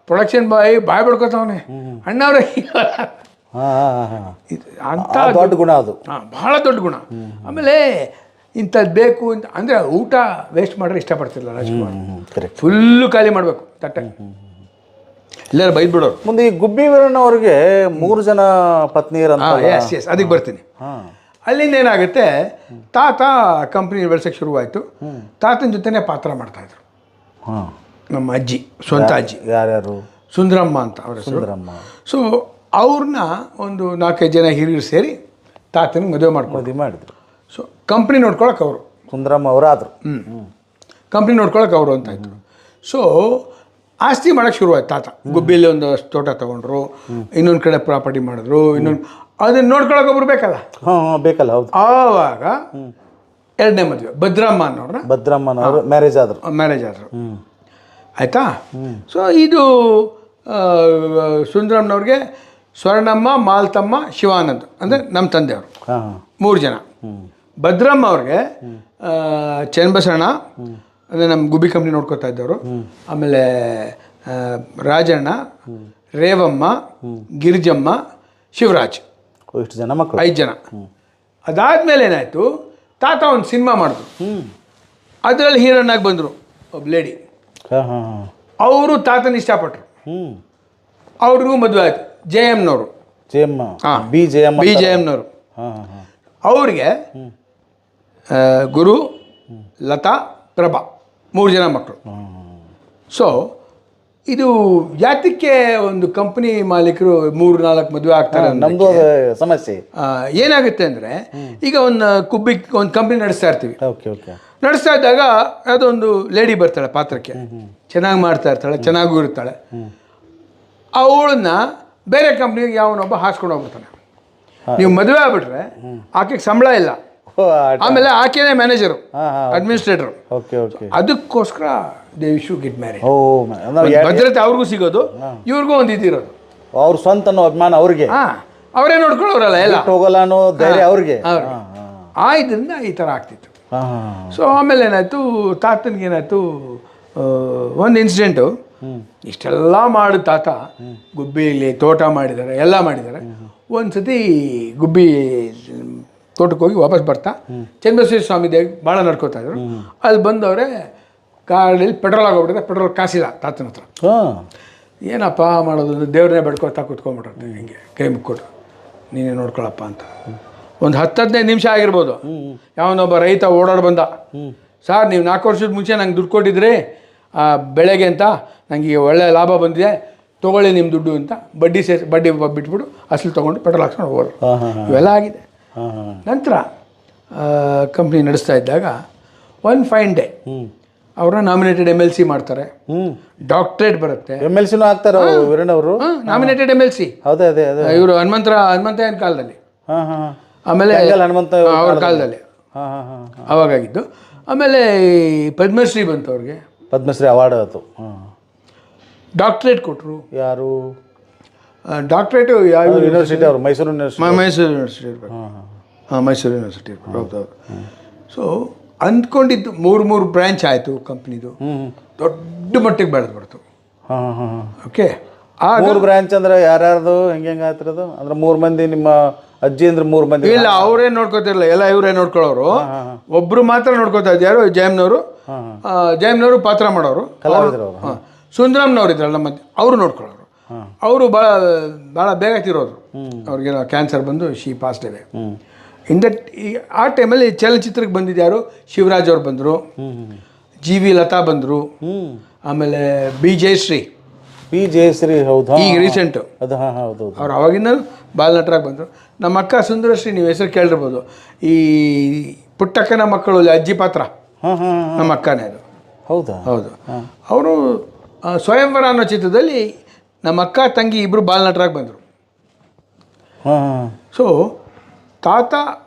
ಪ್ರೊಡಕ್ಷನ್ ಬಾಯ್ ಬಡ್ಕೋತಾವನೆ ಅಣ್ಣವ್ರೆ ಅಂತ ದೊಡ್ಡ ಗುಣ ಅದು. ಭಾಳ ದೊಡ್ಡ ಗುಣ. ಆಮೇಲೆ ಇಂಥದ್ದು ಬೇಕು ಅಂತ ಅಂದರೆ ಊಟ ವೇಸ್ಟ್ ಮಾಡ್ರೆ ಇಷ್ಟಪಡ್ತಿರಲ್ಲ ರಾಜ್ಕುಮಾರ್. ಫುಲ್ಲು ಖಾಲಿ ಮಾಡಬೇಕು ತಟ್ಟೆ, ಎಲ್ಲರೂ ಬೈದ್ಬಿಡೋರು. ಮುಂದೆ ಈ ಗುಬ್ಬಿ ವೀರಣ್ಣ ಅವ್ರಿಗೆ 3 ಜನ ಪತ್ನಿಯರು. ಎಸ್ ಅದಕ್ಕೆ ಬರ್ತೀನಿ. ಅಲ್ಲಿಂದ ಏನಾಗುತ್ತೆ, ತಾತ ಕಂಪ್ನಿ ಬೆಳೆಸೋಕ್ಕೆ ಶುರುವಾಯಿತು. ತಾತನ ಜೊತೆನೇ ಪಾತ್ರ ಮಾಡ್ತಾಯಿದ್ರು ನಮ್ಮ ಅಜ್ಜಿ, ಸ್ವಂತ ಅಜ್ಜಿ. ಯಾರ್ಯಾರು? ಸುಂದರಮ್ಮ ಅಂತ ಅವ್ರ ಸುಂದರಮ್ಮ. ಸೊ ಅವ್ರನ್ನ ಒಂದು 4-5 ಜನ ಹಿರಿಯರು ಸೇರಿ ತಾತನಿಗೆ ಮದುವೆ ಮಾಡಿದ್ರು. ಸೊ ಕಂಪ್ನಿ ನೋಡ್ಕೊಳಕ್ಕೆ ಅವರು, ಸುಂದರಮ್ಮ ಅವರಾದರು. ಕಂಪ್ನಿ ನೋಡ್ಕೊಳಕ್ಕೆ ಅವರು ಅಂತ ಇದ್ರು. ಸೊ ಆಸ್ತಿ ಮಾಡೋಕ್ಕೆ ಶುರುವಾಯ್ತು. ತಾತ ಗುಬ್ಬಿಯಲ್ಲಿ ಒಂದು ತೋಟ ತೊಗೊಂಡ್ರು, ಇನ್ನೊಂದು ಕಡೆ ಪ್ರಾಪರ್ಟಿ ಮಾಡಿದ್ರು, ಇನ್ನೊಂದು ಅದನ್ನು ನೋಡ್ಕೊಳಕ್ಕೆ ಒಬ್ರು ಬೇಕಲ್ಲ. ಬೇಕಲ್ಲ, ಹೌದು. ಆವಾಗ 2ನೇ ಮದುವೆ ಭದ್ರಮ್ಮನವರು ಮ್ಯಾರೇಜ್ ಆದರು. ಆಯಿತಾ. ಸೊ ಇದು ಸುಂದರಮ್ಮನವ್ರಿಗೆ ಸ್ವರ್ಣಮ್ಮ, ಮಾಲ್ತಮ್ಮ, ಶಿವಾನಂದ್ ಅಂದರೆ ನಮ್ಮ ತಂದೆಯವರು 3 ಜನ. ಭದ್ರಮ್ಮ ಅವ್ರಿಗೆ ಚನ್ನಬಸಣ್ಣ ಅಂದರೆ ನಮ್ಮ ಗುಬ್ಬಿ ಕಂಪ್ನಿ ನೋಡ್ಕೊತಾ ಇದ್ದವರು, ಆಮೇಲೆ ರಾಜಣ್ಣ, ರೇವಮ್ಮ, ಗಿರಿಜಮ್ಮ, ಶಿವರಾಜ್, ಇಷ್ಟು ಜನ ಮಕ್ಕಳು, 5 ಜನ. ಅದಾದಮೇಲೆ ಏನಾಯಿತು, ತಾತ ಒಂದು ಸಿನಿಮಾ ಮಾಡಿದ್ರು. ಅದರಲ್ಲಿ ಹೀರೋಯಿನ್ ಆಗಿ ಬಂದರು ಒಬ್ಬ ಲೇಡಿ. ಅವರು ತಾತನ ಇಷ್ಟಪಟ್ಟರು. ಅವ್ರಿಗೂ ಮದುವೆ ಆಯಿತು. ಜಯಮ್ಮನವರು, ಬಿ ಜಯಮ್ಮನವರು. ಅವ್ರಿಗೆ ಗುರು, ಲತಾ, ಪ್ರಭಾ 3 ಜನ ಮಕ್ಕಳು. ಸೊ ಇದು ಯಾತಕ್ಕೆ ಒಂದು ಕಂಪ್ನಿ ಮಾಲೀಕರು 3-4 ಮದುವೆ ಆಗ್ತಾರೆ? ನಮ್ಮದು ಸಮಸ್ಯೆ ಏನಾಗುತ್ತೆ ಅಂದರೆ, ಈಗ ಒಂದು ಕಂಪ್ನಿ ನಡೆಸ್ತಾ ಇರ್ತೀವಿ. ನಡೆಸ್ತಾ ಇದ್ದಾಗ ಯಾವುದೋ ಒಂದು ಲೇಡಿ ಬರ್ತಾಳೆ ಪಾತ್ರಕ್ಕೆ, ಚೆನ್ನಾಗಿ ಮಾಡ್ತಾ ಇರ್ತಾಳೆ, ಚೆನ್ನಾಗೂ ಇರ್ತಾಳೆ. ಅವಳನ್ನ ಬೇರೆ ಕಂಪ್ನಿಗೆ ಯಾವನೊಬ್ಬ ಹಾಸ್ಕೊಂಡು ಹೋಗ್ಬಿಡ್ತಾನೆ. ನೀವು ಮದುವೆ ಆಗ್ಬಿಟ್ರೆ ಆಕೆಗೆ ಸಂಬಳ ಇಲ್ಲ, ಆಮೇಲೆ ಆಕೆನೇ ಮ್ಯಾನೇಜರು, ಅಡ್ಮಿನಿಸ್ಟ್ರೇಟರು. ಅದಕ್ಕೋಸ್ಕರ they wish to get marriage. ಭದ್ರತೆ ಅವ್ರಿಗೂ ಸಿಗೋದು, ಇವ್ರಿಗೂ ಒಂದು ಇದಿರೋದು. ಅವ್ರ ಸ್ವಂತ ಅಭಿಮಾನ ಅವ್ರಿಗೆ, ಅವರೇ ನೋಡ್ಕೊಳ್ಳೋರಲ್ಲ, ಎಲ್ಲ ಹೋಗಲ್ಲ ಅನ್ನೋ ಧೈರ್ಯ ಅವ್ರಿಗೆ. ಆ ಇದರಿಂದ ಈ ಥರ ಆಗ್ತಿತ್ತು. ಸೊ ಆಮೇಲೆ ಏನಾಯಿತು, ತಾತನಿಗೇನಾಯಿತು, ಒಂದು ಇನ್ಸಿಡೆಂಟು. ಇಷ್ಟೆಲ್ಲ ಮಾಡಿ ತಾತ ಗುಬ್ಬಿಯಲ್ಲಿ ತೋಟ ಮಾಡಿದ್ದಾರೆ, ಎಲ್ಲ ಮಾಡಿದ್ದಾರೆ. ಒಂದು ಸತಿ ಗುಬ್ಬಿ ತೋಟಕ್ಕೆ ಹೋಗಿ ವಾಪಸ್ ಬರ್ತಾ ಚನ್ನಬಸವೇಶ್ವರ ಸ್ವಾಮಿ ದೇವಿ ಭಾಳ ನಡ್ಕೋತಾ ಇದ್ರು. ಅಲ್ಲಿ ಬಂದವರೇ ಗಾಡಿಯಲ್ಲಿ ಪೆಟ್ರೋಲ್ ಆಗೋಗ್ಬಿಟ್ಟಿದೆ. ಪೆಟ್ರೋಲ್ ಕಾಸಿಲ್ಲ ತಾತನ ಹತ್ರ. ಏನಪ್ಪ ಮಾಡೋದು, ದೇವ್ರನ್ನೇ ಬೆಡ್ಕೊತಾ ಕೂತ್ಕೊಂಡ್ಬಿಟ್ರೆ ಹಿಂಗೆ ಕೈ ಮುಕ್ಕೊಟ್ಟು, ನೀನೇ ನೋಡ್ಕೊಳಪ್ಪ ಅಂತ. ಒಂದು 10-15 ನಿಮಿಷ ಆಗಿರ್ಬೋದು. ಯಾವನೊಬ್ಬ ರೈತ ಓಡಾಡಿ ಬಂದ, ಸರ್ ನೀವು 4 ವರ್ಷದ ಮುಂಚೆ ನಂಗೆ ದುಡ್ಡು ಕೊಟ್ಟಿದ್ರಿ ಬೆಳೆಗೆ ಅಂತ, ನನಗೆ ಒಳ್ಳೆ ಲಾಭ ಬಂದಿದೆ, ತೊಗೊಳ್ಳಿ ನಿಮ್ಮ ದುಡ್ಡು ಅಂತ ಬಡ್ಡಿ ಬಿಟ್ಬಿಟ್ಟು ಅಸಲು ತೊಗೊಂಡು ಪೆಟ್ರೋಲ್ ಹಾಕ್ಸ್ಕೊಂಡು ಹೋಗೋರು. ಇವೆಲ್ಲ ಆಗಿದೆ. ನಂತರ ಕಂಪ್ನಿ ನಡೆಸ್ತಾ ಇದ್ದಾಗ ಒಂದು ಫೈನ್ ಡೇ ಅವ್ರನ್ನ ನಾಮಿನೇಟೆಡ್ MLC ಮಾಡ್ತಾರೆ. ಡಾಕ್ಟ್ರೇಟ್ ಬರುತ್ತೆ. MLCನೂ ಆಗ್ತಾರೆ ವೀರಣ್ಣವರು. ನಾಮಿನೇಟೆಡ್ MLC ಇವರು ಹನುಮಂತಯ್ಯನ ಕಾಲದಲ್ಲಿ, ಆಮೇಲೆ ಅವ್ರ ಕಾಲದಲ್ಲಿ ಅವಾಗಾಗಿದ್ದು. ಆಮೇಲೆ ಪದ್ಮಶ್ರೀ ಬಂತು ಅವ್ರಿಗೆ, ಪದ್ಮಶ್ರೀ ಅವಾರ್ಡ್ ಆಯಿತು. ಡಾಕ್ಟ್ರೇಟ್ ಕೊಟ್ಟರು. ಯಾರು? ಡಾಕ್ಟ್ರೇಟು ಯಾವ ಯೂನಿವರ್ಸಿಟಿ? ಅವರು ಮೈಸೂರು ಯೂನಿವರ್ಸಿಟಿ ಇರಬೇಕು. ಮೈಸೂರು ಯೂನಿವರ್ಸಿಟಿ ಇರಬೇಕು. ಹೌದೌದು. ಸೊ ಅಂದ್ಕೊಂಡಿದ್ದು 3 ಬ್ರ್ಯಾಂಚ್ ಆಯಿತು ಕಂಪ್ನಿದು. ದೊಡ್ಡ ಮಟ್ಟಿಗೆ ಬೆಳೆದ್ಬಿಡ್ತು. ಓಕೆ. 3 ಬ್ರ್ಯಾಂಚ್ ಅಂದರೆ ಯಾರ್ಯಾರ್ದು ಹೆಂಗೆ ಆಗ್ತಿರೋದು? ಅಂದರೆ 3 ಮಂದಿ ನಿಮ್ಮ ಅಜ್ಜಿ ಅಂದ್ರೆ 3 ಮಂದಿ? ಇಲ್ಲ, ಅವರೇ ನೋಡ್ಕೋತಿರಲಿಲ್ಲ, ಎಲ್ಲ ಇವರೇ ನೋಡ್ಕೊಳ್ಳೋರು. ಒಬ್ಬರು ಮಾತ್ರ ನೋಡ್ಕೋತಾ ಇದ್ದು, ಯಾರು? ಜಯಮ್ನವರು ಪಾತ್ರ ಮಾಡೋರು. ಸುಂದರಮ್ನವ್ರು ಇದ್ರಲ್ಲ ನಮ್ಮ ಅವರು ನೋಡ್ಕೊಳ್ಳೋರು. ಅವರು ಭಾಳ ಬೇಗ ತಿರೋರು. ಅವ್ರಿಗೇನೋ ಕ್ಯಾನ್ಸರ್ ಬಂದು ಶಿ ಪಾಸ್ಟ್ ಇದೆ. ಆ ಟೈಮಲ್ಲಿ ಚಲನಚಿತ್ರಕ್ಕೆ ಬಂದಿದ್ದು ಯಾರು? ಶಿವರಾಜ್ ಅವ್ರು ಬಂದರು, GV ಲತಾ ಬಂದರು, ಆಮೇಲೆ ಬಿ ಜಯಶ್ರೀ. ಹೌದು, ಈಗ ರೀಸೆಂಟು ಅವ್ರು ಅವಾಗಿಂದ ಬಾಲನಟರಾಗಿ ಬಂದರು. ನಮ್ಮ ಅಕ್ಕ ಸುಂದರಶ್ರೀ, ನೀವು ಹೆಸರು ಕೇಳಿರ್ಬೋದು. ಈ ಪುಟ್ಟಕ್ಕನ ಮಕ್ಕಳು ಅಜ್ಜಿ ಪಾತ್ರ ನಮ್ಮ ಅಕ್ಕನೇ ಅದು. ಹೌದು. ಅವರು ಸ್ವಯಂವರ ಅನ್ನೋ ಚಿತ್ರದಲ್ಲಿ ನಮ್ಮ ಅಕ್ಕ ತಂಗಿ ಇಬ್ಬರು ಬಾಲನಟರಾಗಿ ಬಂದರು. ಸೊ ತಾತ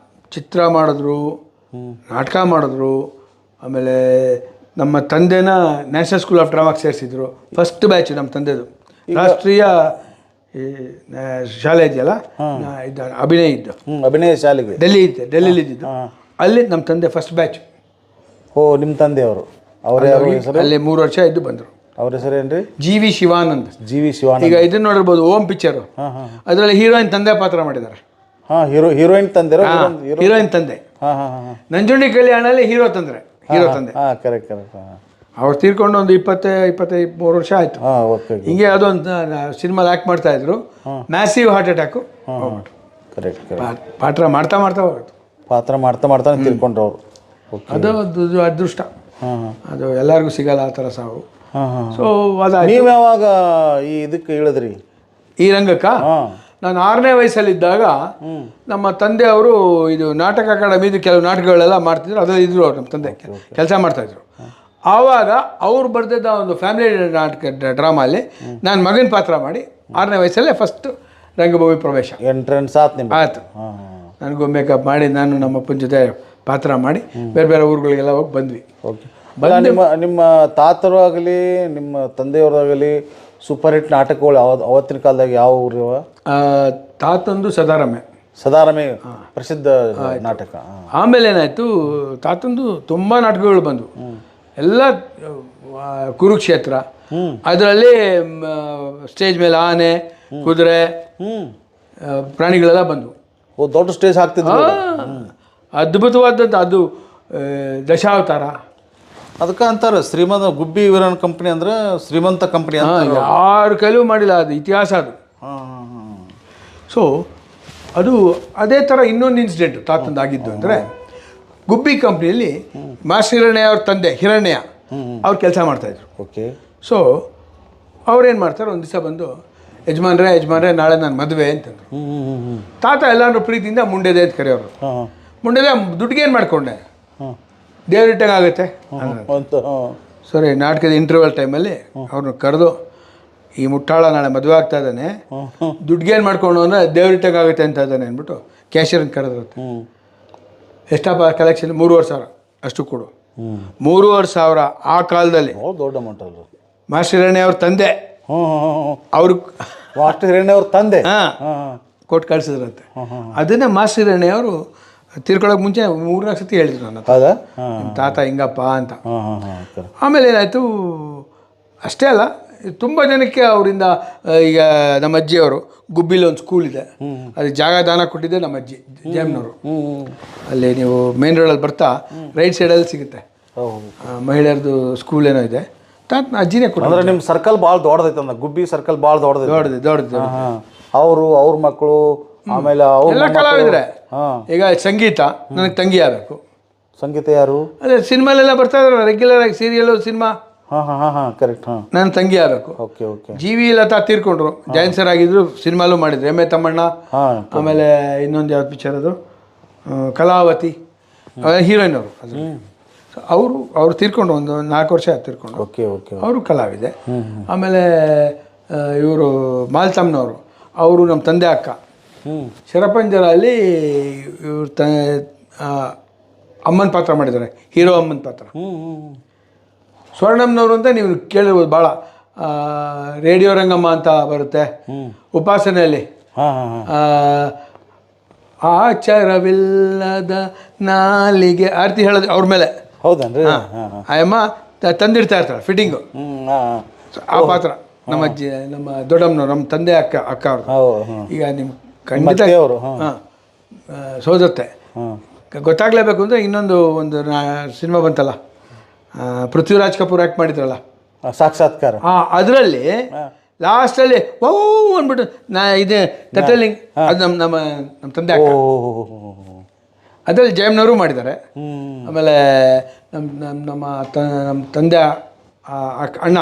ಚಿತ್ರ ಮಾಡಿದ್ರು, ನಾಟಕ ಮಾಡಿದ್ರು. ಆಮೇಲೆ ನಮ್ಮ ತಂದೆನ ನ್ಯಾಷನಲ್ ಸ್ಕೂಲ್ ಆಫ್ ಡ್ರಾಮಾಗೆ ಸೇರಿಸಿದ್ರು. ಫಸ್ಟ್ ಬ್ಯಾಚ್ ನಮ್ಮ ತಂದೆದು ರಾಷ್ಟ್ರೀಯ ಶಾಲೆ ಇದೆಯಲ್ಲ, ಅಭಿನಯ ಇದ್ದು, ಅಭಿನಯ ಶಾಲೆಗೆ ಡೆಲ್ಲಿಲಿ ಇದ್ದಿದ್ದು. ಅಲ್ಲಿ ನಮ್ಮ ತಂದೆ ಫಸ್ಟ್ ಬ್ಯಾಚ್. ನಿಮ್ಮ ತಂದೆಯವರು? ಅಲ್ಲಿ 3 ವರ್ಷ ಇದ್ದು ಬಂದರು. ಅವ್ರ ಹೆಸರೇನು ರೀ? G.V. ಶಿವಾನಂದ್. G.V. ಶಿವಾನಂದ್. ಈಗ ಇದನ್ನ ನೋಡಿರ್ಬೋದು, ಓಂ ಪಿಕ್ಚರು. ಅದರಲ್ಲಿ ಹೀರೋಯಿನ್ ತಂದೆ ಪಾತ್ರ ಮಾಡಿದ್ದಾರೆ. ಹೀರೋಯಿನ್ ತಂದೆ. ಹೀರೋಯಿನ್ ತಂದೆ. ನಂಜುಂಡಿ ಕಲ್ಯಾಣಲ್ಲಿ ಹೀರೋ ತಂದೆ. ಕರೆಕ್ಟ್. ಅವ್ರು ತೀರ್ಕೊಂಡು ಒಂದು 23 ವರ್ಷ ಆಯ್ತು. ಹಿಂಗೆ ಅದೊಂದು ಸಿನಿಮಾ ಆ್ಯಕ್ಟ್ ಮಾಡ್ತಾ ಇದ್ರು. Massive heart attack. ಕರೆಕ್ಟ್. ಪಾತ್ರ ಮಾಡ್ತಾ ಹೋಗುತ್ತೆ. ಪಾತ್ರ ಮಾಡ್ತಾ ತೀರ್ಕೊಂಡ್ರು ಅವರು. ಅದು ಅದೃಷ್ಟ. ಅದು ಎಲ್ಲರಿಗೂ ಸಿಗಲ್ಲ ಆ ಥರ ಸಾವು. ಸೊ ನೀವು ಯಾವಾಗ ಈ ಇದಕ್ಕೆ ಇಳಿದ್ರಿ, ಈ ರಂಗಕ್ಕ? ನಾನು 6ನೇ ವಯಸ್ಸಲ್ಲಿದ್ದಾಗ ನಮ್ಮ ತಂದೆ ಅವರು ಇದು ನಾಟಕ ಅಕಾಡೆಮಿದು ಕೆಲವು ನಾಟಕಗಳೆಲ್ಲ ಮಾಡ್ತಿದ್ರು. ಅದರಲ್ಲಿ ಇದ್ರು ಅವ್ರು, ನಮ್ಮ ತಂದೆ ಕೆಲಸ ಮಾಡ್ತಾಯಿದ್ರು. ಆವಾಗ ಅವ್ರು ಬರೆದಿದ್ದ ಒಂದು ಫ್ಯಾಮಿಲಿ ನಾಟಕ ಡ್ರಾಮಲ್ಲಿ ನಾನು ಮಗನ ಪಾತ್ರ ಮಾಡಿ 6ನೇ ವಯಸ್ಸಲ್ಲೇ ಫಸ್ಟ್ ರಂಗಭೂಮಿ ಪ್ರವೇಶ. ಎಂಟ್ರೆನ್ಸ್ ಆಯ್ತು. ನನಗೂ ಮೇಕಪ್ ಮಾಡಿ ನಾನು ನಮ್ಮ ಅಪ್ಪನ ಜೊತೆ ಪಾತ್ರ ಮಾಡಿ ಬೇರೆ ಊರುಗಳಿಗೆಲ್ಲ ಹೋಗಿ ಬಂದ್ವಿ. ನಿಮ್ಮ ತಾತರು ಆಗಲಿ ನಿಮ್ಮ ತಂದೆಯವರಾಗಲಿ ಸೂಪರ್ ಹಿಟ್ ನಾಟಕಗಳು ಅವತ್ತಿನ ಕಾಲದಾಗ ಯಾವ ಊರು? ತಾತಂದು ಸದಾರಮೆ ಪ್ರಸಿದ್ಧ ನಾಟಕ. ಆಮೇಲೆ ಏನಾಯಿತು, ತಾತಂದು ತುಂಬ ನಾಟಕಗಳು ಬಂದವು. ಎಲ್ಲ ಕುರುಕ್ಷೇತ್ರ, ಅದರಲ್ಲಿ ಸ್ಟೇಜ್ ಮೇಲೆ ಆನೆ, ಕುದುರೆ, ಪ್ರಾಣಿಗಳೆಲ್ಲ ಬಂದವು. ದೊಡ್ಡ ಸ್ಟೇಜ್ ಹಾಕ್ತಿದ್ರು. ಅದ್ಭುತವಾದದ್ದು ಅದು ದಶಾವತಾರ. ಅದಕ್ಕೆ ಅಂತಾರೆ ಶ್ರೀಮಂತ ಗುಬ್ಬಿ ವೀರಣ್ಣ ಕಂಪ್ನಿ ಅಂದ್ರೆ ಶ್ರೀಮಂತ ಕಂಪ್ನಿ ಅಂತ. ಯಾರು ಕೈಲೂ ಮಾಡಿಲ್ಲ, ಅದು ಇತಿಹಾಸ ಅದು. ಸೊ ಅದು ಅದೇ ಥರ ಇನ್ನೊಂದು ಇನ್ಸಿಡೆಂಟ್ ತಾತಂದು ಆಗಿದ್ದು ಅಂದರೆ, ಗುಬ್ಬಿ ಕಂಪ್ನಿಯಲ್ಲಿ ಮಾಸ್ಟರ್ ಹಿರಣ್ಯ ಅವ್ರ ತಂದೆ ಹಿರಣ್ಯ ಅವ್ರು ಕೆಲಸ ಮಾಡ್ತಾಯಿದ್ರು. ಓಕೆ. ಸೊ ಅವ್ರೇನು ಮಾಡ್ತಾರೆ, ಒಂದು ದಿವಸ ಬಂದು ಯಜಮಾನ್ರೆ ನಾಳೆ ನಾನು ಮದುವೆ ಅಂತಂದ್ರು. ತಾತ ಎಲ್ಲರೂ ಪ್ರೀತಿಯಿಂದ ಮುಂಡೆದೆ ಅಂತ ಕರೆಯೋರು. ಮುಂಡೆದೆ ದುಡ್ಡಿಗೆ ಏನು ಮಾಡಿಕೊಂಡೆ, ದೇವ್ರಿಟ್ಟಂಗೆ ಆಗುತ್ತೆ. ಸರಿ, ನಾಟಕದ ಇಂಟರ್ವಲ್ ಟೈಮಲ್ಲಿ ಅವ್ರನ್ನ ಕರೆದು, ಈ ಮುಟ್ಟಾಳ ನಾಳೆ ಮದುವೆ ಆಗ್ತಾ ಇದ್ದಾನೆ, ದುಡ್ಡಿಗೇನು ಮಾಡ್ಕೊಂಡು ಅಂದರೆ ದೇವ್ರಿಟ್ಟಂಗೆ ಆಗುತ್ತೆ ಅಂತ ಇದ್ದಾನೆ ಅಂದ್ಬಿಟ್ಟು ಕ್ಯಾಶಿಯರ್ನ ಕರೆದಿರುತ್ತೆ. ಎಷ್ಟಪ್ಪ ಕಲೆಕ್ಷನ್? 3,500 ಅಷ್ಟು ಕೊಡು. 3,500 ಆ ಕಾಲದಲ್ಲಿ ದೊಡ್ಡ ಅಮೌಂಟ್ ಅಲ್ಲ. ಮಾಸ್ಟರ್ ಹಿರಣ್ಯ ಅವ್ರ ತಂದೆ ಅವರು ಮಾಸ್ಟರ್ ಹಿರಣ್ಯ ಅವ್ರ ತಂದೆ ಕೊಟ್ಟು ಕಳಿಸಿದ್ರಂತೆ. ಅದನ್ನೇ ಮಾಸ್ಟರ್ ಹಿರಣ್ಯ ಅವರು ತೀರ್ಕೊಳ್ಳೋಕೆ ಮುಂಚೆ 3-4 ಸತಿ ಹೇಳಿದ್ರು ನನ್ನ ತಾತ ಹಿಂಗಪ್ಪ ಅಂತ. ಆಮೇಲೆ ಏನಾಯಿತು, ಅಷ್ಟೇ ಅಲ್ಲ, ತುಂಬ ಜನಕ್ಕೆ ಅವರಿಂದ, ಈಗ ನಮ್ಮ ಅಜ್ಜಿಯವರು ಗುಬ್ಬಿಲಿ ಒಂದು ಸ್ಕೂಲ್ ಇದೆ, ಅದಕ್ಕೆ ಜಾಗ ದಾನ ಕೊಟ್ಟಿದ್ದೆ ನಮ್ಮ ಅಜ್ಜಿ ಜಯಮ್ನವರು. ಅಲ್ಲಿ ನೀವು ಮೇನ್ ರೋಡಲ್ಲಿ ಬರ್ತಾ ರೈಟ್ ಸೈಡಲ್ಲಿ ಸಿಗುತ್ತೆ, ಮಹಿಳೆಯರದು ಸ್ಕೂಲ್ ಏನೋ ಇದೆ. ಅಜ್ಜಿನೇ ಕೊಟ್ಟರು. ನಿಮ್ಮ ಸರ್ಕಲ್ ಭಾಳ ದೊಡ್ಡದೈತೆ ಅಂದ್ರೆ, ಗುಬ್ಬಿ ಸರ್ಕಲ್ ಭಾಳ ದೊಡ್ಡದೈತೆ. ಅವ್ರ ಮಕ್ಕಳು ಆಮೇಲೆ ಎಲ್ಲ ಕಲಾವಿದ್ರೆ. ಈಗ ಸಂಗೀತ ನನಗೆ ತಂಗಿ ಆಗಬೇಕು. ಸಂಗೀತ ಯಾರು? ಅದೇ ಸಿನಿಮಾಲೆಲ್ಲ ಬರ್ತಾ ಇದ್ರು ರೆಗ್ಯುಲರ್ ಆಗಿ, ಸೀರಿಯಲ್ಲು ಸಿನಿಮಾ. ಕರೆಕ್ಟ್. ನನ್ನ ತಂಗಿ ಆಗಬೇಕು. G.V. ಲತಾ ತೀರ್ಕೊಂಡ್ರು, ಜೈನ್ ಸರ್ ಆಗಿದ್ರು, ಸಿನಿಮಾಲು ಮಾಡಿದ್ರು. ಎಮ್.ಎ. ತಮ್ಮಣ್ಣ, ಆಮೇಲೆ ಇನ್ನೊಂದು ಯಾವ್ದು ಪಿಕ್ಚರ್ ಅದು, ಕಲಾವತಿ, ಹೀರೋಯಿನ್ ಅವರು. ಅವರು ತೀರ್ಕೊಂಡು ಒಂದು 4 ವರ್ಷ ತೀರ್ಕೊಂಡು. ಅವರು ಕಲಾವಿದೆ. ಆಮೇಲೆ ಇವರು ಮಾಲ್ತಮ್ಮನವರು, ಅವರು ನಮ್ಮ ತಂದೆ ಅಕ್ಕ. ಶರಪಂಜರಲ್ಲಿ ಇವ್ರ ಅಮ್ಮನ ಪಾತ್ರ ಮಾಡಿದ್ದಾರೆ, ಹೀರೋ ಅಮ್ಮನ ಪಾತ್ರ. ಸ್ವರ್ಣಮ್ಮನವರು ಅಂತ ನೀವು ಕೇಳಿರ್ಬೋದು, ಭಾಳ ರೇಡಿಯೋ ರಂಗಮ್ಮ ಅಂತ ಬರುತ್ತೆ ಉಪಾಸನೆಯಲ್ಲಿ. ಆಚಾರವಿಲ್ಲದ ನಾಲಿಗೆ ಆರತಿ ಹೇಳೋದು ಅವ್ರ ಮೇಲೆ. ಹೌದನ್ರಿ? ಅಮ್ಮ ತಂದಿಡ್ತಾ ಇರ್ತಾಳೆ ಫಿಟ್ಟಿಂಗು. ಆ ಪಾತ್ರ ನಮ್ಮ ಅಜ್ಜಿ, ನಮ್ಮ ದೊಡ್ಡಮ್ಮನವ್ರು, ನಮ್ಮ ತಂದೆ ಅಕ್ಕ ಅವರು. ಈಗ ನಿಮ್ಮ ಖಂಡಿತ ಸೋದತ್ತೆ ಗೊತ್ತಾಗಲೇಬೇಕು ಅಂದರೆ, ಒಂದು ಸಿನಿಮಾ ಬಂತಲ್ಲ, ಪೃಥ್ವಿರಾಜ್ ಕಪೂರ್ ಆ್ಯಕ್ಟ್ ಮಾಡಿದ್ರಲ್ಲ, ಸಾಕ್ಷಾತ್ಕಾರ. ಅದರಲ್ಲಿ ಲಾಸ್ಟಲ್ಲಿ ಓ ಅಂದ್ಬಿಟ್ಟು ಇದೆ ಟೆಟಲಿಂಗ್, ಅದು ನಮ್ಮ ತಂದೆ ಅಕ್ಕ. ಅದರಲ್ಲಿ ಜಯಮ್ನವರು ಮಾಡಿದ್ದಾರೆ. ಆಮೇಲೆ ನಮ್ಮ ತಂದೆ ಅಣ್ಣ